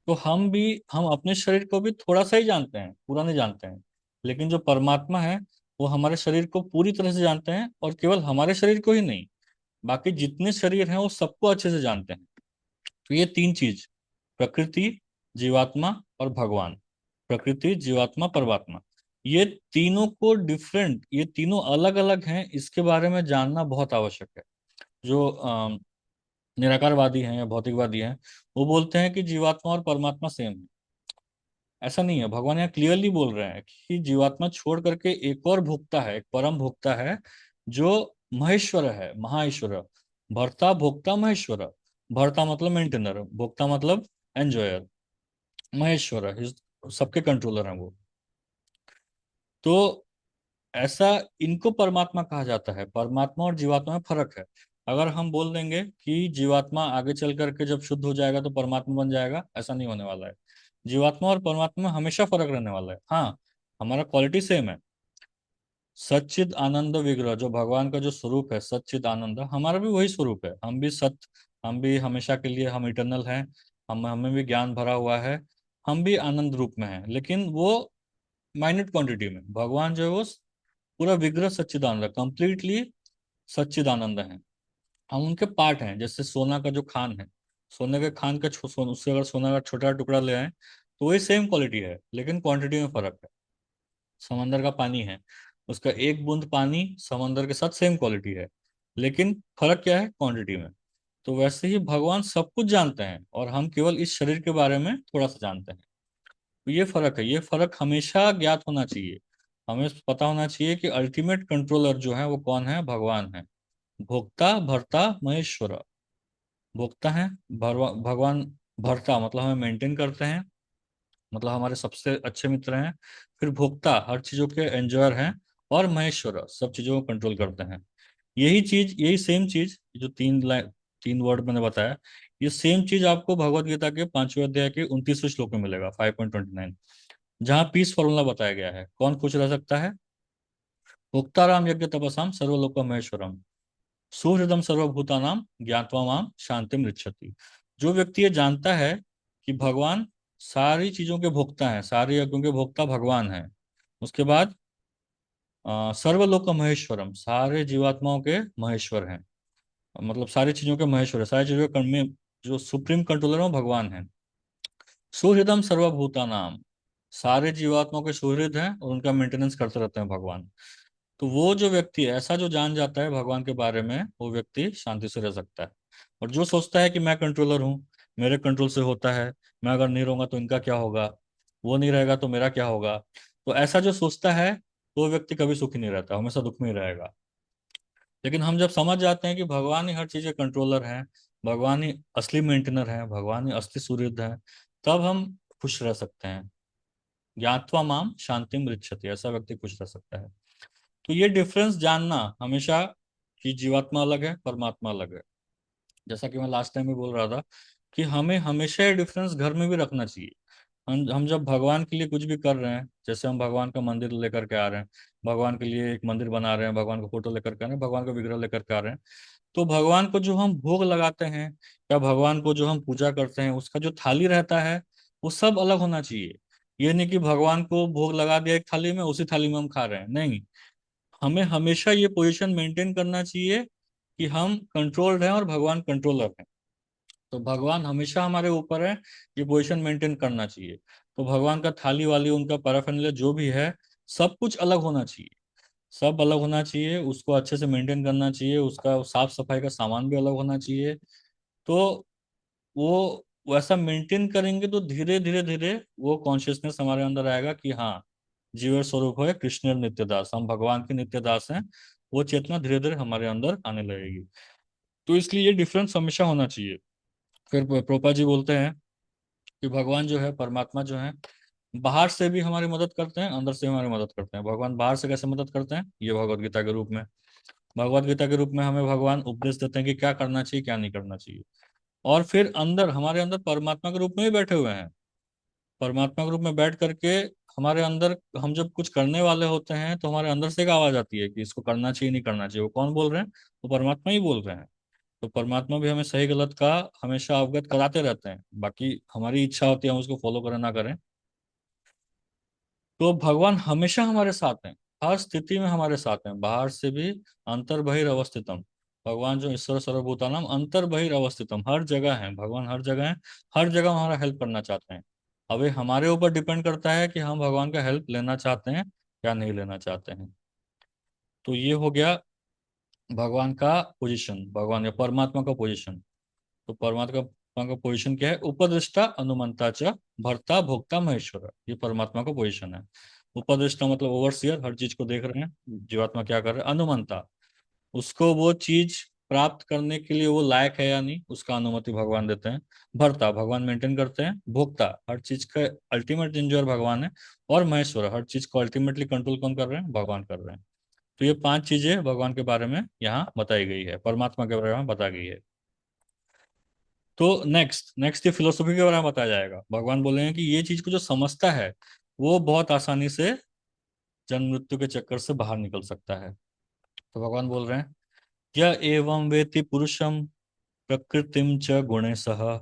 Speaker 1: तो हम अपने शरीर को भी थोड़ा सा ही जानते हैं, पूरा नहीं जानते हैं। लेकिन जो परमात्मा है वो हमारे शरीर को पूरी तरह से जानते हैं, और केवल हमारे शरीर को ही नहीं, बाकी जितने शरीर हैं वो सबको अच्छे से जानते हैं। तो ये तीन चीज, प्रकृति, जीवात्मा और भगवान, प्रकृति, जीवात्मा, परमात्मा, ये तीनों को डिफरेंट, ये तीनों अलग अलग हैं, इसके बारे में जानना बहुत आवश्यक है। जो निराकारवादी हैं या भौतिकवादी हैं, वो बोलते हैं कि जीवात्मा और परमात्मा सेम है। ऐसा नहीं है, भगवान यहाँ क्लियरली बोल रहे हैं कि जीवात्मा छोड़ करके एक और भोक्ता है, एक परम भोक्ता है, जो महेश्वर है, महाईश्वर, भर्ता भोक्ता महेश्वर। भर्ता मतलब मेंटेनर, भोक्ता मतलब एंजॉयर, महेश्वर है, सबके कंट्रोलर हैं वो। तो ऐसा इनको परमात्मा कहा जाता है। परमात्मा और जीवात्मा में फर्क है। अगर हम बोल देंगे कि जीवात्मा आगे चल करके जब शुद्ध हो जाएगा तो परमात्मा बन जाएगा, ऐसा नहीं होने वाला है। जीवात्मा और परमात्मा में हमेशा फर्क रहने वाला है। हाँ, हमारा क्वालिटी सेम है। सच्चिद आनंद विग्रह, जो भगवान का जो स्वरूप है सच्चिद आनंद, हमारा भी वही स्वरूप है। हम भी सत्य, हम भी हमेशा के लिए, हम इटर्नल हैं, हम हमें भी ज्ञान भरा हुआ है, हम भी आनंद रूप में हैं, लेकिन वो माइन्यूट क्वांटिटी में। भगवान जो है वो पूरा विग्रह सच्चिदानंद, कंप्लीटली सच्चिदानंद है। हम उनके पार्ट हैं। जैसे सोना का जो खान है, सोने के खान का उससे अगर सोना का छोटा टुकड़ा ले आए तो वही सेम क्वालिटी है, लेकिन क्वांटिटी में फर्क है। समंदर का पानी है, उसका एक बूंद पानी समंदर के साथ सेम क्वालिटी है, लेकिन फर्क क्या है? क्वांटिटी में। तो वैसे ही भगवान सब कुछ जानते हैं, और हम केवल इस शरीर के बारे में थोड़ा सा जानते हैं। तो ये फर्क है, ये फर्क हमेशा ज्ञात होना चाहिए। हमें पता होना चाहिए कि अल्टीमेट कंट्रोलर जो है वो कौन है? भगवान है। भोक्ता भर्ता महेश्वर। भोक्ता है भगवान, भर्ता मतलब हमें मेंटेन करते हैं, मतलब हमारे सबसे अच्छे मित्र हैं। फिर भोक्ता हर चीजों के एंजॉयर हैं, और महेश्वर सब चीजों को कंट्रोल करते हैं। यही चीज, यही सेम चीज, जो तीन वर्ड मैंने बताया, ये सेम चीज आपको भगवत गीता के 5वें अध्याय के 29वें श्लोक में मिलेगा, 5.29, जहाँ पीस फॉर्मूला बताया गया है। कौन खुश रह सकता है? भोक्ताराम यज्ञ तपसाम सर्वलोक महेश्वरम, सुहृदम सर्वभूतानाम ज्ञात्वा माम शांति मृच्छति। जो व्यक्ति ये जानता है कि भगवान सारी चीजों के भोक्ता हैं, सारे यज्ञों के भोक्ता भगवान हैं, उसके बाद सर्वलोक महेश्वरम, सारे जीवात्माओं के महेश्वर हैं, मतलब सारी चीजों के महेश्वर है, सारी चीजों के में जो सुप्रीम कंट्रोलर है वो भगवान है। सुहृदम सर्वभूतानाम, सारे जीवात्माओं के सुहृद हैं और उनका मेंटेनेंस करते रहते हैं भगवान। तो वो जो व्यक्ति है, ऐसा जो जान जाता है भगवान के बारे में, वो व्यक्ति शांति से रह सकता है। और जो सोचता है कि मैं कंट्रोलर हूँ, मेरे कंट्रोल से होता है, मैं अगर नहीं रहूंगा तो इनका क्या होगा, वो नहीं रहेगा तो मेरा क्या होगा, तो ऐसा जो सोचता है वो व्यक्ति कभी सुखी नहीं रहता, हमेशा दुख में ही रहेगा। लेकिन हम जब समझ जाते हैं कि भगवान ही हर चीज के कंट्रोलर हैं, भगवान ही असली मेंटेनर है, भगवान ही असली सूर्य है, तब हम खुश रह सकते हैं। ज्ञात्वा माम शांति मृच्छति, ऐसा व्यक्ति खुश रह सकता है। तो ये डिफरेंस जानना हमेशा, कि जीवात्मा अलग है, परमात्मा अलग है। जैसा कि मैं लास्ट टाइम भी बोल रहा था कि हमें हमेशा ये डिफरेंस घर में भी रखना चाहिए। हम जब भगवान के लिए कुछ भी कर रहे हैं, जैसे हम भगवान का मंदिर लेकर के आ रहे हैं, भगवान के लिए एक मंदिर बना रहे हैं, भगवान का फोटो लेकर के आ रहे हैं, भगवान का विग्रह लेकर के आ रहे हैं, तो भगवान को जो हम भोग लगाते हैं या भगवान को जो हम पूजा करते हैं, उसका जो थाली रहता है वो सब अलग होना चाहिए। ये नहीं कि भगवान को भोग लगा दिया एक थाली में, उसी थाली में हम खा रहे हैं, नहीं। हमें हमेशा ये पोजीशन मेंटेन करना चाहिए कि हम कंट्रोल्ड हैं और भगवान कंट्रोलर हैं। तो भगवान हमेशा हमारे ऊपर है, ये पोजीशन मेंटेन करना चाहिए। तो भगवान का थाली वाली, उनका पैराफर्नालिया जो भी है, सब कुछ अलग होना चाहिए, सब अलग होना चाहिए, उसको अच्छे से मेंटेन करना चाहिए, उसका साफ सफाई का सामान भी अलग होना चाहिए। तो वो वैसा मेंटेन करेंगे तो धीरे धीरे धीरे वो कॉन्शियसनेस हमारे अंदर आएगा कि हाँ, जीव स्वरूप है कृष्ण नित्य दास, हम भगवान के नित्य दास हैं। वो चेतना धीरे धीरे हमारे अंदर आने लगेगी। तो इसलिए ये डिफरेंस हमेशा होना चाहिए। फिर प्रोपा जी बोलते हैं कि भगवान जो है, परमात्मा जो है, बाहर से भी हमारी मदद करते हैं, अंदर से भी हमारी मदद करते हैं। भगवान बाहर से कैसे मदद करते हैं? ये भगवत गीता के रूप में, भगवत गीता के रूप में हमें भगवान उपदेश देते हैं कि क्या करना चाहिए, क्या नहीं करना चाहिए। और फिर अंदर, हमारे अंदर परमात्मा के रूप में भी बैठे हुए हैं। परमात्मा के रूप में बैठ करके हमारे अंदर, हम जब कुछ करने वाले होते हैं तो हमारे अंदर से एक आवाज आती है कि इसको करना चाहिए, नहीं करना चाहिए। वो कौन बोल रहे हैं? वो परमात्मा ही बोल रहे हैं। तो परमात्मा भी हमें सही गलत का हमेशा अवगत कराते रहते हैं। बाकी हमारी इच्छा होती है हम उसको फॉलो करें ना करें। तो भगवान हमेशा हमारे साथ हैं, हर स्थिति में हमारे साथ हैं, बाहर से भी। अंतर बहिर अवस्थितम, भगवान जो ईश्वर सर्वभूतानाम अंतर बहिर अवस्थितम, हर जगह है भगवान, हर जगह है। हर जगह हमारा हेल्प करना चाहते हैं। अब ये हमारे ऊपर डिपेंड करता है कि हम भगवान का हेल्प लेना चाहते हैं या नहीं लेना चाहते हैं। तो ये हो गया भगवान का पोजीशन, भगवान या परमात्मा का पोजीशन। तो परमात्मा का पोजीशन क्या है? उपदेष्टा अनुमंता च भर्ता भोक्ता महेश्वर, ये परमात्मा का पोजीशन है। उपदेष्टा मतलब ओवरसियर, हर चीज को देख रहे हैं जीवात्मा क्या कर रहे हैं। अनुमंता, उसको वो चीज प्राप्त करने के लिए वो लायक है या नहीं, उसका अनुमति भगवान देते हैं। भर्ता, भगवान मेंटेन करते हैं। भोक्ता, हर चीज का अल्टीमेट इंजॉयर भगवान है। और महेश्वर, हर चीज को अल्टीमेटली कंट्रोल कौन कर रहे हैं? भगवान कर रहे हैं। तो ये 5 चीजें भगवान के बारे में यहाँ बताई गई है, परमात्मा के बारे में बताई गई है। तो नेक्स्ट नेक्स्ट ये फिलोसफी के बारे में बताया जाएगा। भगवान बोलेंगे कि ये चीज को जो समझता है वो बहुत आसानी से जन्म मृत्यु के चक्कर से बाहर निकल सकता है। तो भगवान बोल रहे हैं, यह एवं वेति पुरुषम प्रकृतिम च गुणे सह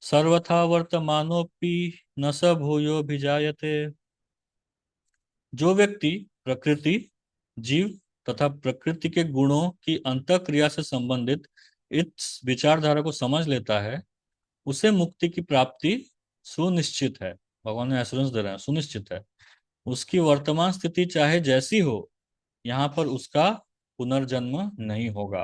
Speaker 1: सर्वथा वर्तमानोपि न स भूयो भिजायते। जो व्यक्ति प्रकृति, जीव तथा प्रकृति के गुणों की अंतःक्रिया से संबंधित इस विचारधारा को समझ लेता है, उसे मुक्ति की प्राप्ति सुनिश्चित है। भगवान ने एश्योरेंस दे रहे हैं, सुनिश्चित है। उसकी वर्तमान स्थिति चाहे जैसी हो, यहाँ पर उसका पुनर्जन्म नहीं होगा।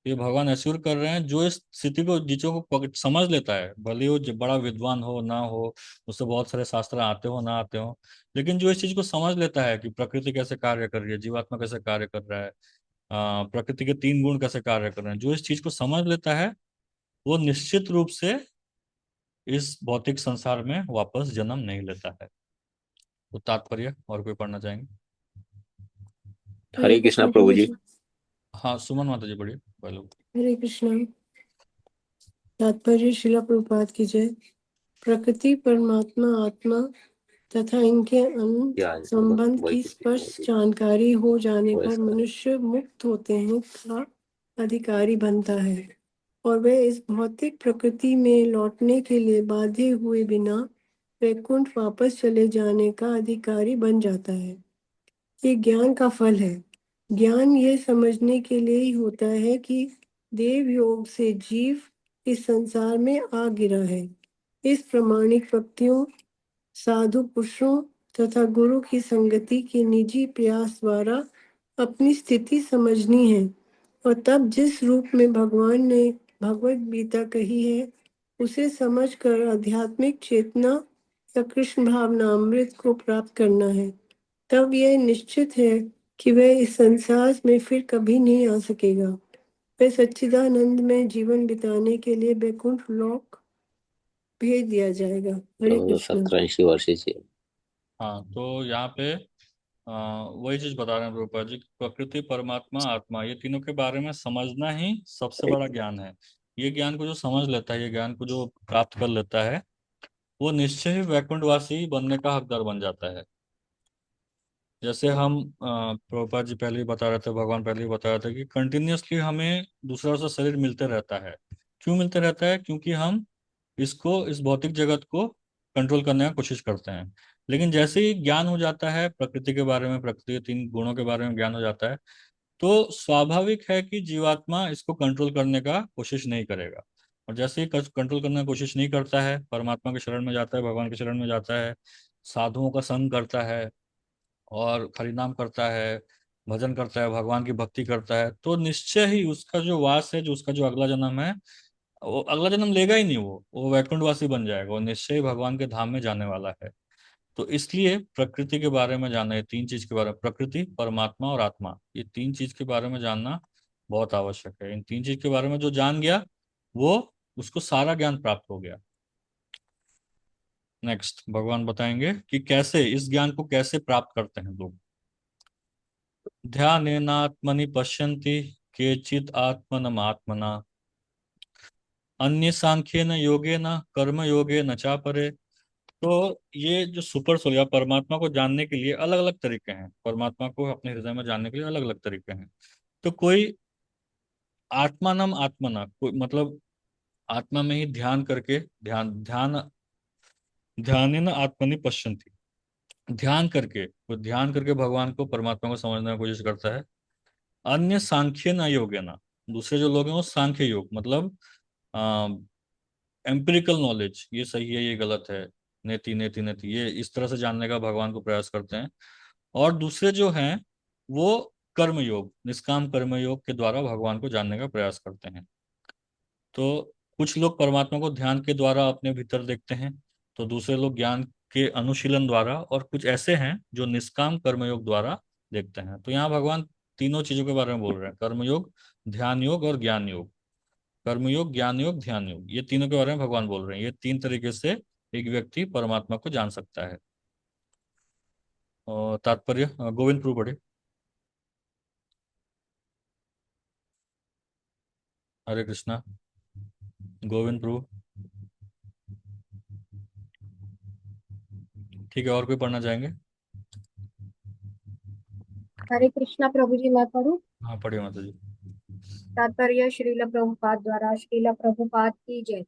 Speaker 1: ये भगवान एश्योर कर रहे हैं। जो इस स्थिति को, चीजों को समझ लेता है, भले वो बड़ा विद्वान हो ना हो, उससे बहुत सारे शास्त्र आते हो ना आते हो, लेकिन जो इस चीज को समझ लेता है कि प्रकृति कैसे कार्य कर रही है, जीवात्मा कैसे कार्य कर रहा है, प्रकृति के 3 गुण कैसे कार्य कर रहे हैं, जो इस चीज को समझ लेता है, वो निश्चित रूप से इस भौतिक संसार में वापस जन्म नहीं लेता है। तो तात्पर्य और कोई पढ़ना चाहेंगे?
Speaker 6: हरे कृष्णा प्रभु जी।
Speaker 1: हाँ, सुमन माता जी पढ़िए पहले।
Speaker 3: हरे कृष्णा। तात्पर्य श्रील प्रभुपाद की जय। प्रकृति, परमात्मा, आत्मा तथा इनके संबंध की स्पष्ट जानकारी हो जाने पर मनुष्य मुक्त होते हैं का अधिकारी बनता है, और वह इस भौतिक प्रकृति में लौटने के लिए बाध्य हुए बिना वैकुंठ वापस चले जाने का अधिकारी बन जाता है। ये ज्ञान का फल है। ज्ञान ये समझने के लिए ही होता है कि देव योग से जीव इस संसार में आ गिरा है। इस प्रमाणिक व्यक्तियों, साधु पुरुषों तथा गुरु की संगति के निजी प्रयास द्वारा अपनी स्थिति समझनी है, और तब जिस रूप में भगवान ने भगवत गीता कही है उसे समझकर आध्यात्मिक चेतना या कृष्ण भावना अमृत को प्राप्त करना है। तब यह निश्चित है कि वह इस संसार में फिर कभी नहीं आ सकेगा। वह सच्चिदानंद में जीवन बिताने के लिए वैकुंठ लोक भेज दिया जाएगा। हरे कृष्ण।
Speaker 6: 87 वर्षाची।
Speaker 1: हाँ, तो यहाँ पे वही चीज बता रहे हैं प्रभुपाद जी, प्रकृति, परमात्मा, आत्मा, ये तीनों के बारे में समझना ही सबसे बड़ा ज्ञान है। ये ज्ञान को जो समझ लेता है, ये ज्ञान को जो प्राप्त कर लेता है, वो निश्चय ही वैकुंठवासी बनने का हकदार बन जाता है। जैसे हम प्रभुपाद जी पहले ही बता रहे थे, भगवान पहले ही बता रहे थे कि कंटिन्यूअसली हमें दूसरा सा शरीर मिलते रहता है। क्यों मिलते रहता है? क्योंकि हम इसको, इस भौतिक जगत को कंट्रोल करने का कोशिश करते हैं। लेकिन जैसे ही ज्ञान हो जाता है प्रकृति के बारे में, प्रकृति के 3 गुणों के बारे में ज्ञान हो जाता है, तो स्वाभाविक है कि जीवात्मा इसको कंट्रोल करने का कोशिश नहीं करेगा। और जैसे ही कंट्रोल करने की कोशिश नहीं करता है, परमात्मा के शरण में जाता है, भगवान के शरण में जाता है, साधुओं का संग करता है और हरिनाम करता है, भजन करता है, भगवान की भक्ति करता है, तो निश्चय ही उसका जो वास है, जो उसका जो अगला जन्म है, वो अगला जन्म लेगा ही नहीं, वो वैकुंठवासी बन जाएगा, वो निश्चय ही भगवान के धाम में जाने वाला है। तो इसलिए प्रकृति के बारे में जानना, ये तीन चीज के बारे में, प्रकृति, परमात्मा और आत्मा, ये तीन चीज के बारे में जानना बहुत आवश्यक है। इन तीन चीज के बारे में जो जान गया, वो उसको सारा ज्ञान प्राप्त हो गया। नेक्स्ट भगवान बताएंगे कि कैसे इस ज्ञान को कैसे प्राप्त करते हैं लोग। ध्यानेनात्मनि पश्यन्ति केचित् आत्मनमात्मना, अन्य सांख्येन योगेन कर्म योगेन चापरे। तो ये जो सुपर सोल या परमात्मा को जानने के लिए अलग अलग तरीके हैं, परमात्मा को अपने हृदय में जानने के लिए अलग अलग तरीके हैं। तो कोई आत्मानम आत्मना, कोई मतलब आत्मा में ही ध्यान करके, ध्यान ध्यान ध्यान आत्मनि पश्यन्ति, ध्यान करके, वो ध्यान करके भगवान को, परमात्मा को समझने की कोशिश करता है। अन्य सांख्य न योगे ना, दूसरे जो लोग हैं वो सांख्य योग, मतलब एम्पिरिकल नॉलेज, ये सही है ये गलत है, नेति नेति नेति, ये इस तरह से जानने का भगवान को प्रयास करते हैं। और दूसरे जो हैं वो कर्म योग, निष्काम कर्म योग के द्वारा भगवान को जानने का प्रयास करते हैं। तो कुछ लोग परमात्मा को ध्यान के द्वारा अपने भीतर देखते हैं, तो दूसरे लोग ज्ञान के अनुशीलन द्वारा, और कुछ ऐसे हैं जो निष्काम कर्मयोग द्वारा देखते हैं। तो यहाँ भगवान तीनों चीजों के बारे में बोल रहे हैं, कर्मयोग, ध्यान योग और ज्ञान योग। कर्मयोग, ज्ञान योग, ध्यान योग, ये तीनों के बारे में भगवान बोल रहे हैं। ये तीन तरीके से एक व्यक्ति परमात्मा को जान सकता है। और तात्पर्य गोविंद प्रभु पढ़े। हरे कृष्णा। गोविंद प्रभु। ठीक है, और कोई पढ़ना चाहेंगे?
Speaker 6: हरे कृष्णा प्रभु जी, मैं पढ़ूं?
Speaker 1: हाँ पढ़िए माता जी।
Speaker 6: तात्पर्य श्रील प्रभुपाद द्वारा। श्रील प्रभुपाद की जय।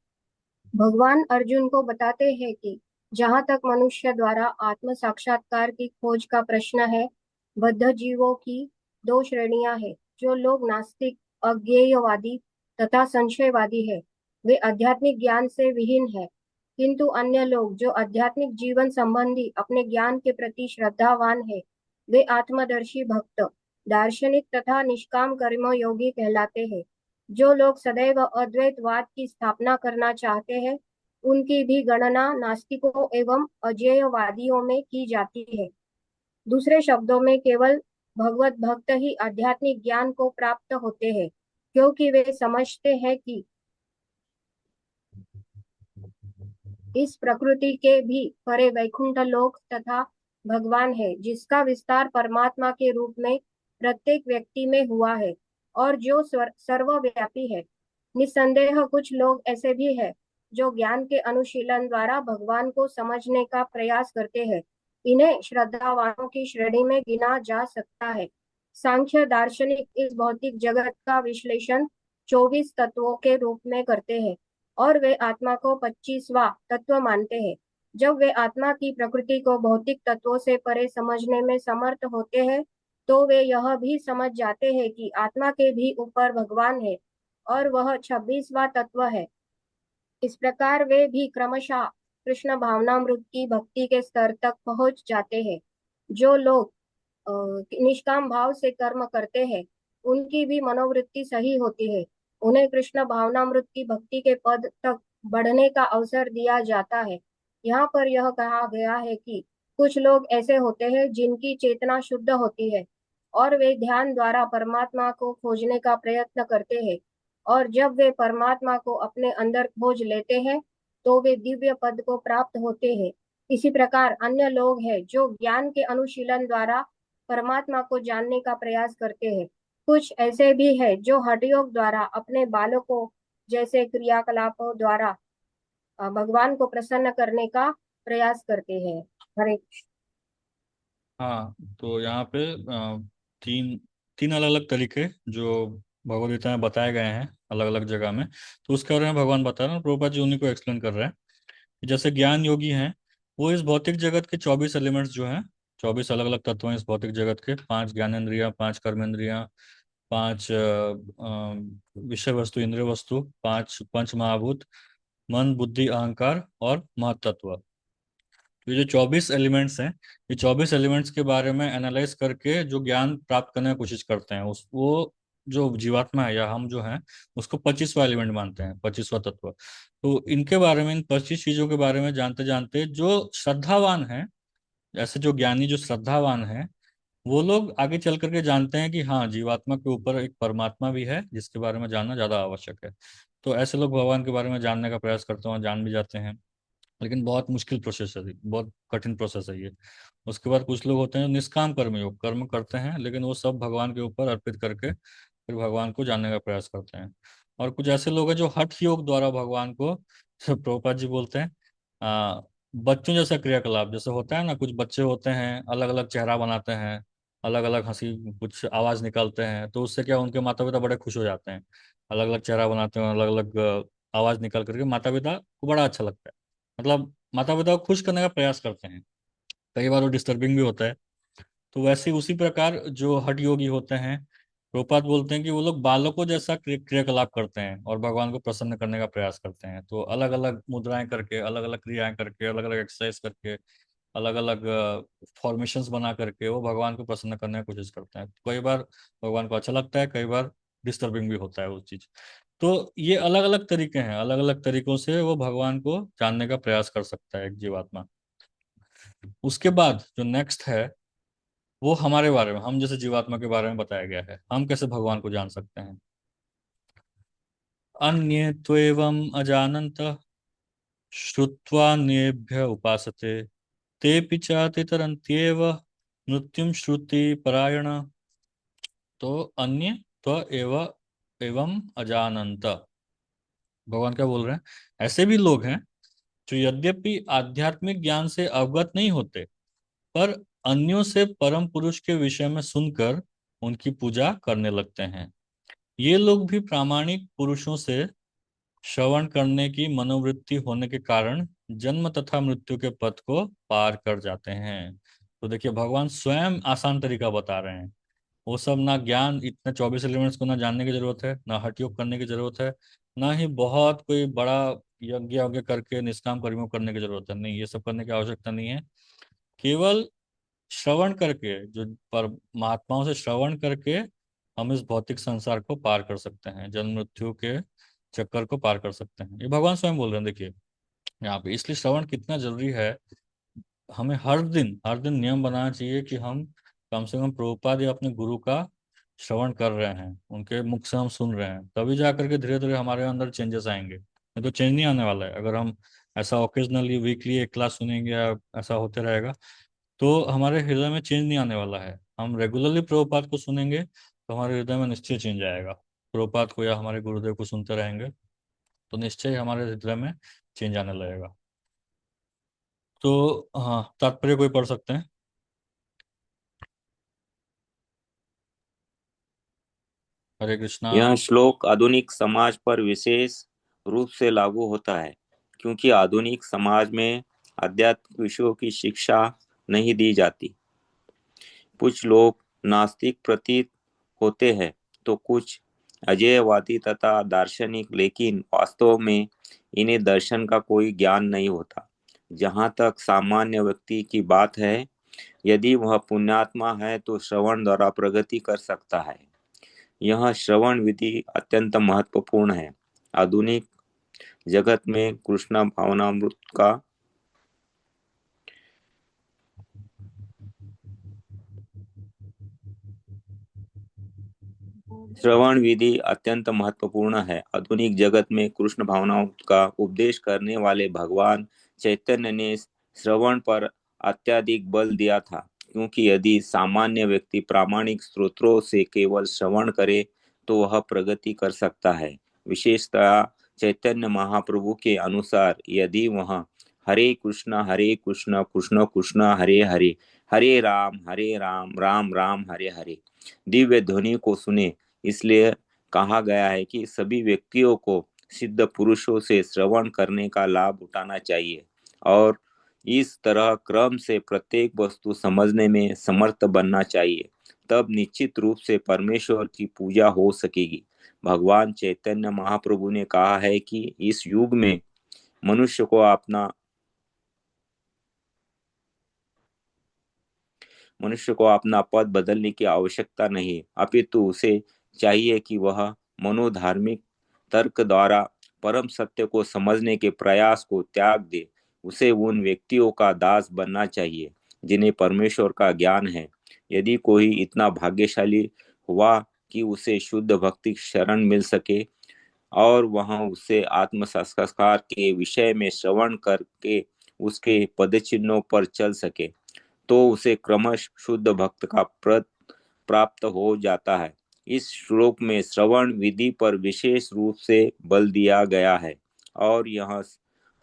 Speaker 6: भगवान अर्जुन को बताते हैं कि जहाँ तक मनुष्य द्वारा आत्म साक्षात्कार की खोज का प्रश्न है, बद्ध जीवों की दो श्रेणियां हैं। जो लोग नास्तिक, अज्ञेयवादी तथा संशयवादी है, वे आध्यात्मिक ज्ञान से विहीन है। किंतु अन्य लोग जो आध्यात्मिक जीवन संबंधी अपने ज्ञान के प्रति श्रद्धावान है, वे आत्मदर्शी भक्त, दार्शनिक तथा निष्काम कर्म योगी कहलाते हैं। जो लोग सदैव अद्वैतवाद की स्थापना करना चाहते हैं, उनकी भी गणना नास्तिकों एवं अजेयवादियों में की जाती है। दूसरे शब्दों में केवल भगवत भक्त ही आध्यात्मिक ज्ञान को प्राप्त होते हैं, क्योंकि वे समझते हैं कि इस प्रकृति के भी परे वैकुंठ लोक तथा भगवान है, जिसका विस्तार परमात्मा के रूप में प्रत्येक व्यक्ति में हुआ है और जो सर्वव्यापी है। निस्संदेह कुछ लोग ऐसे भी हैं जो ज्ञान के अनुशीलन द्वारा भगवान को समझने का प्रयास करते हैं। इन्हें श्रद्धावानों की श्रेणी में गिना जा सकता है। सांख्य दार्शनिक इस भौतिक जगत का विश्लेषण 24 तत्वों के रूप में करते हैं और वे आत्मा को 25वां तत्व मानते हैं। जब वे आत्मा की प्रकृति को भौतिक तत्वों से परे समझने में समर्थ होते हैं, तो वे यह भी समझ जाते हैं कि आत्मा के भी ऊपर भगवान है और वह 26वां तत्व है। इस प्रकार वे भी क्रमशः कृष्ण भावनामृत की भक्ति के स्तर तक पहुंच जाते हैं। जो लोग निष्काम भाव से कर्म करते हैं, उनकी भी मनोवृत्ति सही होती है। उन्हें कृष्ण भावनामृत की भक्ति के पद तक बढ़ने का अवसर दिया जाता है। यहाँ पर यह कहा गया है कि कुछ लोग ऐसे होते हैं जिनकी चेतना शुद्ध होती है और वे ध्यान द्वारा परमात्मा को खोजने का प्रयत्न करते हैं, और जब वे परमात्मा को अपने अंदर खोज लेते हैं तो वे दिव्य पद को प्राप्त होते हैं। इसी प्रकार अन्य लोग हैं जो ज्ञान के अनुशीलन द्वारा परमात्मा को जानने का प्रयास करते हैं। कुछ ऐसे भी हैं जो हठयोग द्वारा अपने बालकों जैसे क्रियाकलापों द्वारा भगवान को प्रसन्न करने का प्रयास करते हैं। हरे कृष्ण।
Speaker 1: हाँ, तो यहाँ पे तीन तीन अलग अलग तरीके जो भगवद गीता में बताए गए हैं अलग अलग जगह में, तो उसके बारे में भगवान बता रहे हैं, प्रभुपाद जी उन्हीं को एक्सप्लेन कर रहे हैं। जैसे ज्ञान योगी हैं, वो इस भौतिक जगत के 24 एलिमेंट्स जो हैं, 24 अलग अलग तत्व हैं इस भौतिक जगत के, 5 ज्ञानेंद्रियां, 5 कर्मेंद्रियां, 5 विषय वस्तु, इंद्रिय वस्तु, 5 पंच महाभूत, मन बुद्धि अहंकार और महतत्व। ये जो 24 एलिमेंट्स हैं, ये 24 एलिमेंट्स के बारे में एनालाइज करके जो ज्ञान प्राप्त करने की कोशिश करते हैं, उस वो जो जीवात्मा है या हम जो हैं उसको 25वां एलिमेंट मानते हैं, 25वां तत्व। तो इनके बारे में, इन 25 चीजों के बारे में जानते जानते जो श्रद्धावान हैं, ऐसे जो ज्ञानी जो श्रद्धावान हैं, वो लोग आगे चल करके जानते हैं कि हाँ, जीवात्मा के ऊपर एक परमात्मा भी है जिसके बारे में जानना ज्यादा आवश्यक है। तो ऐसे लोग भगवान के बारे में जानने का प्रयास करते हैं, जान भी जाते हैं। लेकिन बहुत मुश्किल प्रोसेस है, बहुत कठिन प्रोसेस है ये। उसके बाद कुछ लोग होते हैं जो निष्काम कर्मयोग, कर्म करते हैं लेकिन वो सब भगवान के ऊपर अर्पित करके फिर भगवान को जानने का प्रयास करते हैं। और कुछ ऐसे लोग हैं जो हठ योग द्वारा भगवान को प्रभुपाद जी बोलते हैं बच्चों जैसा क्रियाकलाप जैसे होता है ना, कुछ बच्चे होते हैं अलग अलग चेहरा बनाते हैं, अलग अलग हंसी कुछ आवाज निकालते हैं, तो उससे क्या उनके माता पिता बड़े खुश हो जाते हैं। अलग अलग चेहरा बनाते हैं, अलग अलग आवाज निकाल करके माता पिता को बड़ा अच्छा लगता है। मतलब माता पिता को खुश करने का प्रयास करते हैं। कई बार वो डिस्टर्बिंग भी होता है। तो वैसे उसी प्रकार जो हठ योगी होते हैं, प्रभुपाद बोलते हैं कि वो लोग बालकों जैसा क्रियाकलाप करते हैं और भगवान को प्रसन्न करने का प्रयास करते हैं। तो अलग अलग मुद्राएं करके, अलग अलग क्रियाएं करके, अलग अलग एक्सरसाइज करके, अलग अलग फॉर्मेशंस बना करके वो भगवान को प्रसन्न करने की कोशिश करते हैं। कई बार भगवान को अच्छा लगता है, कई बार डिस्टर्बिंग भी होता है वो चीज। तो ये अलग अलग तरीके हैं, अलग अलग तरीकों से वो भगवान को जानने का प्रयास कर सकता है एक जीवात्मा। उसके बाद जो नेक्स्ट है वो हमारे बारे में, हम जैसे जीवात्मा के बारे में बताया गया है, हम कैसे भगवान को जान सकते हैं। अन्ये त्वेवम् अजानन्तः श्रुत्वान्येभ्य उपासते तेऽपि चातितरन्त्येव मृत्युं श्रुति परायण। तो अन्य तो एवं अजानंत, भगवान क्या बोल रहे हैं, ऐसे भी लोग हैं जो यद्यपि आध्यात्मिक ज्ञान से अवगत नहीं होते, पर अन्यों से परम पुरुष के विषय में सुनकर उनकी पूजा करने लगते हैं। ये लोग भी प्रामाणिक पुरुषों से श्रवण करने की मनोवृत्ति होने के कारण जन्म तथा मृत्यु के पथ को पार कर जाते हैं। तो देखिए भगवान स्वयं आसान तरीका बता रहे हैं। वो सब ना ज्ञान, इतने 24 एलिमेंट्स को ना जानने की जरूरत है, ना हठ योग करने की जरूरत है, ना ही बहुत कोई बड़ा यज्ञ यज्ञ करके निष्काम कर्मों करने की जरूरत है। नहीं, ये सब करने की आवश्यकता नहीं है। केवल श्रवण करके, जो पर महात्माओं से श्रवण करके हम इस भौतिक संसार को पार कर सकते हैं, जन्म मृत्यु के चक्कर को पार कर सकते हैं। ये भगवान स्वयं बोल रहे हैं देखिए यहाँ पे। इसलिए श्रवण कितना जरूरी है। हमें हर दिन नियम बनाना चाहिए कि हम कम से कम प्रभुपाद या अपने गुरु का श्रवण कर रहे हैं, उनके मुख से हम सुन रहे हैं, तभी जा करके धीरे धीरे हमारे अंदर चेंजेस आएंगे। नहीं तो चेंज नहीं आने वाला है। अगर हम ऐसा ओकेजनली वीकली एक क्लास सुनेंगे या ऐसा होते रहेगा तो हमारे हृदय में चेंज नहीं आने वाला है। हम रेगुलरली प्रभुपाद को सुनेंगे तो हमारे हृदय में निश्चय चेंज आएगा। प्रभुपाद को या हमारे गुरुदेव को सुनते रहेंगे तो निश्चय ही हमारे हृदय में चेंज आने लगेगा। तो हाँ, तात्पर्य कोई पढ़ सकते हैं। हरे कृष्णा।
Speaker 7: यह श्लोक आधुनिक समाज पर विशेष रूप से लागू होता है, क्योंकि आधुनिक समाज में आध्यात्मिक विषयों की शिक्षा नहीं दी जाती। कुछ लोग नास्तिक प्रतीत होते हैं तो कुछ अजैयवादी तथा दार्शनिक, लेकिन वास्तव में इन्हें दर्शन का कोई ज्ञान नहीं होता। जहाँ तक सामान्य व्यक्ति की बात है, यदि वह पुण्यात्मा है तो श्रवण द्वारा प्रगति कर सकता है। यह श्रवण विधि अत्यंत महत्वपूर्ण है। आधुनिक जगत में कृष्ण भावनामृत का श्रवण विधि अत्यंत महत्वपूर्ण है। आधुनिक जगत में कृष्ण भावनाओं का उपदेश करने वाले भगवान चैतन्य ने श्रवण पर अत्यधिक बल दिया था, क्योंकि यदि सामान्य व्यक्ति प्रामाणिक स्रोतों से केवल श्रवण करे तो वह प्रगति कर सकता है। विशेषतः चैतन्य महाप्रभु के अनुसार यदि वह हरे कृष्ण कृष्ण कृष्ण हरे हरे, हरे राम राम राम हरे हरे दिव्य ध्वनि को सुने। इसलिए कहा गया है कि सभी व्यक्तियों को सिद्ध पुरुषों से श्रवण करने का लाभ उठाना चाहिए और इस तरह क्रम से प्रत्येक वस्तु समझने में समर्थ बनना चाहिए। तब निश्चित रूप से परमेश्वर की पूजा हो सकेगी। भगवान चैतन्य महाप्रभु ने कहा है कि इस युग में मनुष्य को अपना पद बदलने की आवश्यकता नहीं, अपितु उसे चाहिए कि वह मनोधार्मिक तर्क द्वारा परम सत्य को समझने के प्रयास को त्याग दे। उसे उन व्यक्तियों का दास बनना चाहिए जिन्हें परमेश्वर का ज्ञान है। यदि कोई इतना भाग्यशाली हुआ कि उसे शुद्ध भक्ति शरण मिल सके और वह उसे आत्म संस्कार के विषय में श्रवण करके उसके पदचिन्हों पर चल सके, तो उसे क्रमश शुद्ध भक्त का पद प्राप्त हो जाता है। इस श्लोक में श्रवण विधि पर विशेष रूप से बल दिया गया है और यह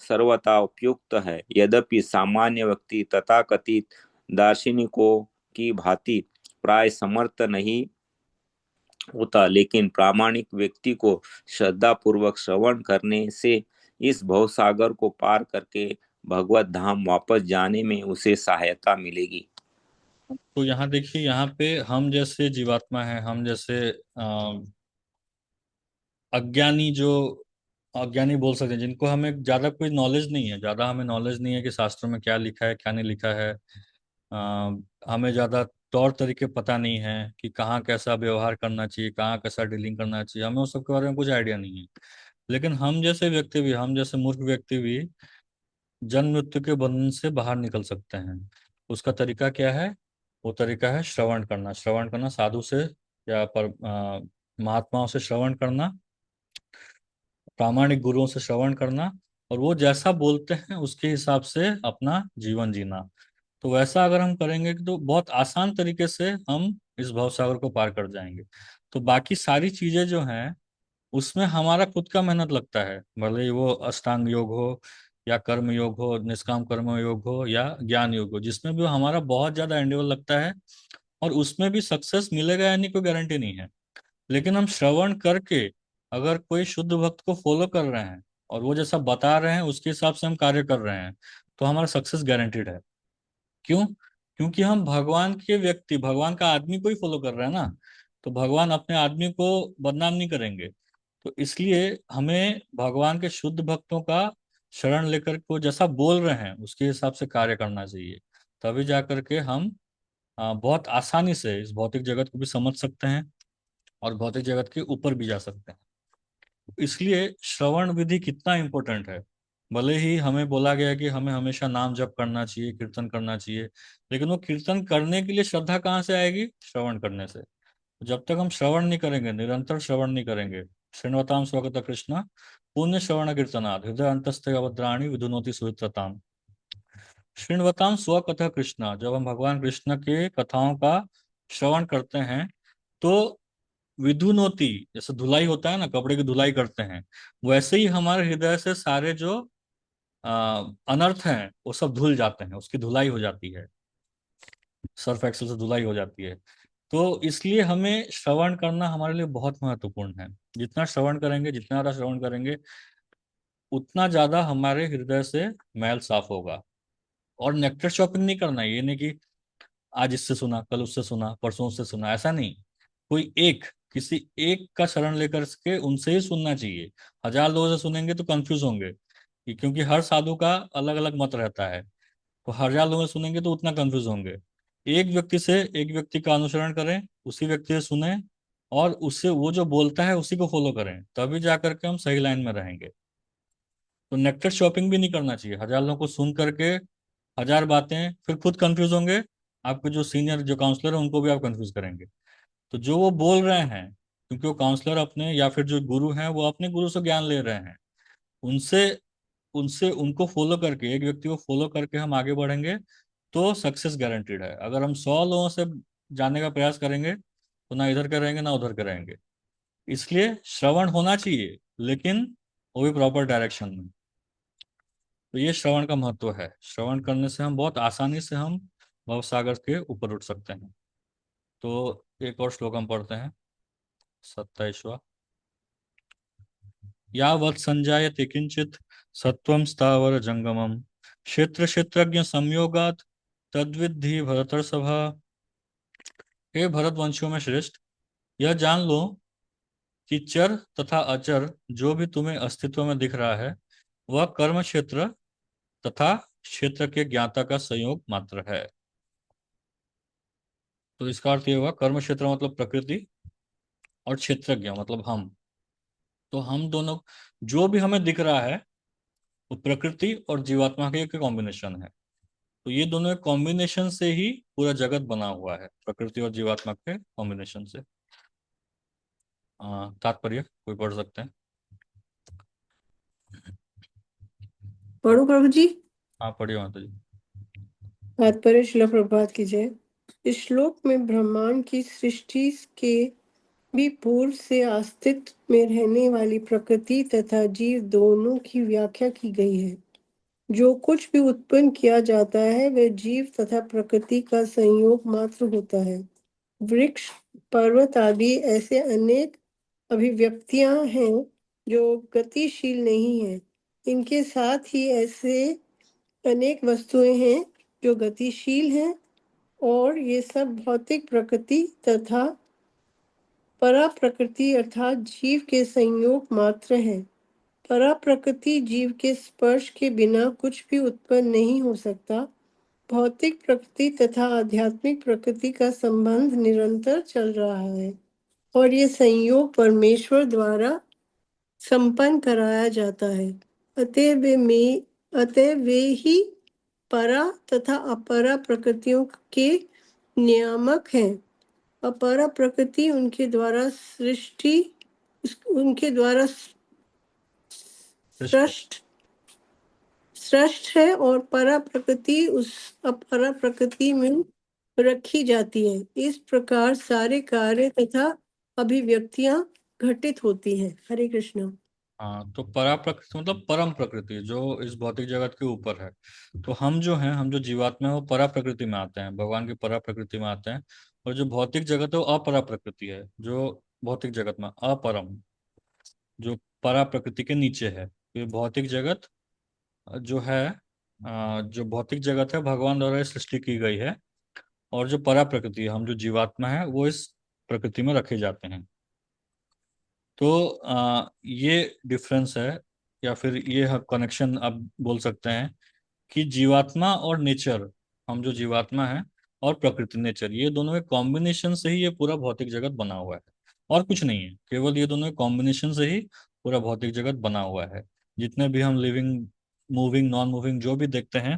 Speaker 7: सर्वथा उपयुक्त है। यद्यपि सामान्य व्यक्ति तथाकथित दार्शनिकों की भांति प्राय समर्थ नहीं होता, लेकिन प्रामाणिक व्यक्ति को श्रद्धापूर्वक श्रवण करने से इस भवसागर को पार करके भगवत धाम वापस जाने में उसे सहायता मिलेगी।
Speaker 1: तो यहाँ देखिए, यहाँ पे हम जैसे जीवात्मा है, हम जैसे अज्ञानी, जो अज्ञानी बोल सकते हैं, जिनको हमें ज्यादा कोई नॉलेज नहीं है, ज्यादा हमें नॉलेज नहीं है कि शास्त्रों में क्या लिखा है क्या नहीं लिखा है। हमें ज्यादा तौर तरीके पता नहीं है कि कहाँ कैसा व्यवहार करना चाहिए, कहाँ कैसा डीलिंग करना चाहिए, हमें उस सब के बारे में कुछ आइडिया नहीं है। लेकिन हम जैसे व्यक्ति भी, हम जैसे मूर्ख व्यक्ति भी जन्म मृत्यु के बंधन से बाहर निकल सकते हैं। उसका तरीका क्या है? वो तरीका है श्रवण करना। श्रवण करना साधु से या महात्माओं से श्रवण करना, प्रामाणिक गुरुओं से श्रवण करना, और वो जैसा बोलते हैं उसके हिसाब से अपना जीवन जीना। तो वैसा अगर हम करेंगे तो बहुत आसान तरीके से हम इस भवसागर को पार कर जाएंगे। तो बाकी सारी चीजें जो हैं उसमें हमारा खुद का मेहनत लगता है, भले ही वो अष्टांग योग हो या कर्म योग हो, निष्काम कर्म योग हो या ज्ञान योग हो, जिसमें भी हमारा बहुत ज्यादा एंडेवर लगता है, और उसमें भी सक्सेस मिलेगा या नहीं कोई गारंटी नहीं है। लेकिन हम श्रवण करके अगर कोई शुद्ध भक्त को फॉलो कर रहे हैं और वो जैसा बता रहे हैं उसके हिसाब से हम कार्य कर रहे हैं, तो हमारा सक्सेस गारंटीड है। क्यों? क्योंकि हम भगवान के व्यक्ति, भगवान का आदमी को ही फॉलो कर रहे हैं ना। तो भगवान अपने आदमी को बदनाम नहीं करेंगे। तो इसलिए हमें भगवान के शुद्ध भक्तों का शरण लेकर को जैसा बोल रहे हैं उसके हिसाब से कार्य करना चाहिए। तभी जा करके हम बहुत आसानी से इस भौतिक जगत को भी समझ सकते हैं और भौतिक जगत के ऊपर भी जा सकते हैं। इसलिए श्रवण विधि कितना इम्पोर्टेंट है। भले ही हमें बोला गया है कि हमें हमेशा नाम जप करना चाहिए, कीर्तन करना चाहिए, लेकिन वो कीर्तन करने के लिए श्रद्धा कहाँ से आएगी? श्रवण करने से। जब तक हम श्रवण नहीं करेंगे, निरंतर श्रवण नहीं करेंगे, शृण्वताम स्वगत कृष्ण पुण्य श्रवण कीर्तनात् हृदय अंतस्थ अवद्राणी विधुनोति सुहित्रताम। शृण्वताम स्वकथा कृष्ण, जब हम भगवान कृष्ण के कथाओं का श्रवण करते हैं तो विधुनोति, जैसे धुलाई होता है ना, कपड़े की धुलाई करते हैं, वैसे ही हमारे हृदय से सारे जो अनर्थ हैं वो सब धुल जाते हैं, उसकी धुलाई हो जाती है, सर्फ एक्सेल से धुलाई हो जाती है। तो इसलिए हमें श्रवण करना हमारे लिए बहुत महत्वपूर्ण है। जितना श्रवण करेंगे, जितना ज्यादा श्रवण करेंगे, उतना ज्यादा हमारे हृदय से मैल साफ होगा। और नेक्टर शॉपिंग नहीं करना है, ये नहीं कि आज इससे सुना, कल उससे सुना, परसों उससे सुना, ऐसा नहीं। कोई एक, किसी एक का शरण लेकर के उनसे ही सुनना चाहिए। हजार लोगों से सुनेंगे तो कंफ्यूज होंगे, क्योंकि हर साधु का अलग अलग मत रहता है। तो हजार लोगों से सुनेंगे तो उतना कंफ्यूज होंगे। एक व्यक्ति से, एक व्यक्ति का अनुसरण करें, उसी व्यक्ति से सुने, और उससे वो जो बोलता है उसी को फॉलो करें, तभी जाकर के हम सही लाइन में रहेंगे। तो नेक्टर शॉपिंग भी नहीं करना चाहिए, हजार लोगों को सुन करके हजार बातें, फिर खुद कंफ्यूज होंगे। आपके जो सीनियर जो काउंसलर है उनको भी आप कंफ्यूज करेंगे। तो जो वो बोल रहे हैं, क्योंकि वो काउंसलर अपने, या फिर जो गुरु हैं वो अपने गुरु से ज्ञान ले रहे हैं, उनसे उनसे उनको फॉलो करके, एक व्यक्ति को फॉलो करके हम आगे बढ़ेंगे तो सक्सेस गारंटीड है। अगर हम 100 लोगों से जानने का प्रयास करेंगे तो ना इधर के रहेंगे ना उधर के रहेंगे। इसलिए श्रवण होना चाहिए, लेकिन वो भी प्रॉपर डायरेक्शन में। तो ये श्रवण का महत्व है। श्रवण करने से हम बहुत आसानी से हम भवसागर के ऊपर उठ सकते हैं। तो एक और श्लोक हम पढ़ते हैं, 27वां। यावत् संजायते किंचित सत्वं स्थावर जंगमम क्षेत्र क्षेत्रज्ञ संयोगात तद्विद्धि भरतर्षभा। हे भरतवंशियों में श्रेष्ठ, यह जान लो कि चर तथा अचर जो भी तुम्हें अस्तित्व में दिख रहा है वह कर्म क्षेत्र तथा क्षेत्र के ज्ञाता का संयोग मात्र है। तो इसका अर्थ ये हुआ, कर्म क्षेत्र मतलब प्रकृति, और क्षेत्रज्ञ मतलब हम। तो हम दोनों, जो भी हमें दिख रहा है वो प्रकृति और जीवात्मा के एक कॉम्बिनेशन है। तो ये दोनों एक कॉम्बिनेशन से ही पूरा जगत बना हुआ है, प्रकृति और जीवात्मा के कॉम्बिनेशन से। तात्पर्य कोई पढ़ सकते हैं?
Speaker 3: पढ़ो प्रभु जी।
Speaker 1: हाँ पढ़िए माता जी।
Speaker 3: तात्पर्य श्रील प्रभात की जय। इस श्लोक में ब्रह्मांड की सृष्टि के भी पूर्व से अस्तित्व में रहने वाली प्रकृति तथा जीव दोनों की व्याख्या की गई है। जो कुछ भी उत्पन्न किया जाता है वह जीव तथा प्रकृति का संयोग मात्र होता है। वृक्ष, पर्वत आदि ऐसे अनेक अभिव्यक्तियां हैं जो गतिशील नहीं है। इनके साथ ही ऐसे अनेक वस्तुएं हैं जो गतिशील हैं, और ये सब भौतिक प्रकृति तथा परा प्रकृति अर्थात जीव के संयोग मात्र है। परा प्रकृति जीव के स्पर्श के बिना कुछ भी उत्पन्न नहीं हो सकता। भौतिक प्रकृति तथा आध्यात्मिक प्रकृति का संबंध निरंतर चल रहा है, और ये संयोग परमेश्वर द्वारा संपन्न कराया जाता है। अतः वे ही परा तथा अपरा प्रकृतियों के नियामक हैं। अपरा प्रकृति उनके द्वारा सृष्ट है, और परा प्रकृति उस अपरा प्रकृति में रखी जाती है। इस प्रकार सारे कार्य तथा अभिव्यक्तियां घटित होती हैं। हरे कृष्ण।
Speaker 1: हाँ, तो परा प्रकृति मतलब परम प्रकृति जो इस भौतिक जगत के ऊपर है। तो हम जो हैं, हम जो जीवात्मा है वो परा प्रकृति में आते हैं, भगवान की परा प्रकृति में आते हैं। और जो भौतिक जगत है वो अपरा प्रकृति है, जो भौतिक जगत में अपरम, जो परा प्रकृति के नीचे है। ये भौतिक जगत जो है, जो भौतिक जगत है भगवान द्वारा ये सृष्टि की गई है। और जो परा प्रकृति है, हम जो जीवात्मा है, वो इस प्रकृति में रखे जाते हैं। तो ये डिफरेंस है, या फिर ये कनेक्शन आप बोल सकते हैं कि जीवात्मा और नेचर, हम जो जीवात्मा है और प्रकृति नेचर, ये दोनों के कॉम्बिनेशन से ही ये पूरा भौतिक जगत बना हुआ है। और कुछ नहीं है, केवल ये दोनों के कॉम्बिनेशन से ही पूरा भौतिक जगत बना हुआ है। जितने भी हम लिविंग, मूविंग, नॉन मूविंग जो भी देखते हैं,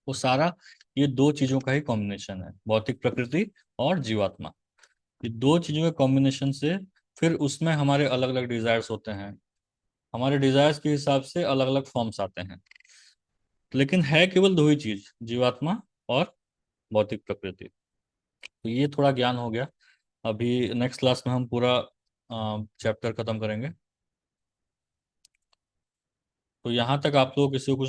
Speaker 1: वो सारा ये दो चीजों का ही कॉम्बिनेशन है, भौतिक प्रकृति और जीवात्मा। ये दो चीजों के कॉम्बिनेशन से फिर उसमें हमारे अलग अलग डिजायर्स होते हैं। हमारे डिजायर्स के हिसाब से अलग अलग फॉर्म्स आते हैं, लेकिन है केवल दो ही चीज, जीवात्मा और भौतिक प्रकृति। तो ये थोड़ा ज्ञान हो गया। अभी नेक्स्ट क्लास में हम पूरा चैप्टर खत्म करेंगे। तो यहाँ तक आप लोग किसी को कुछ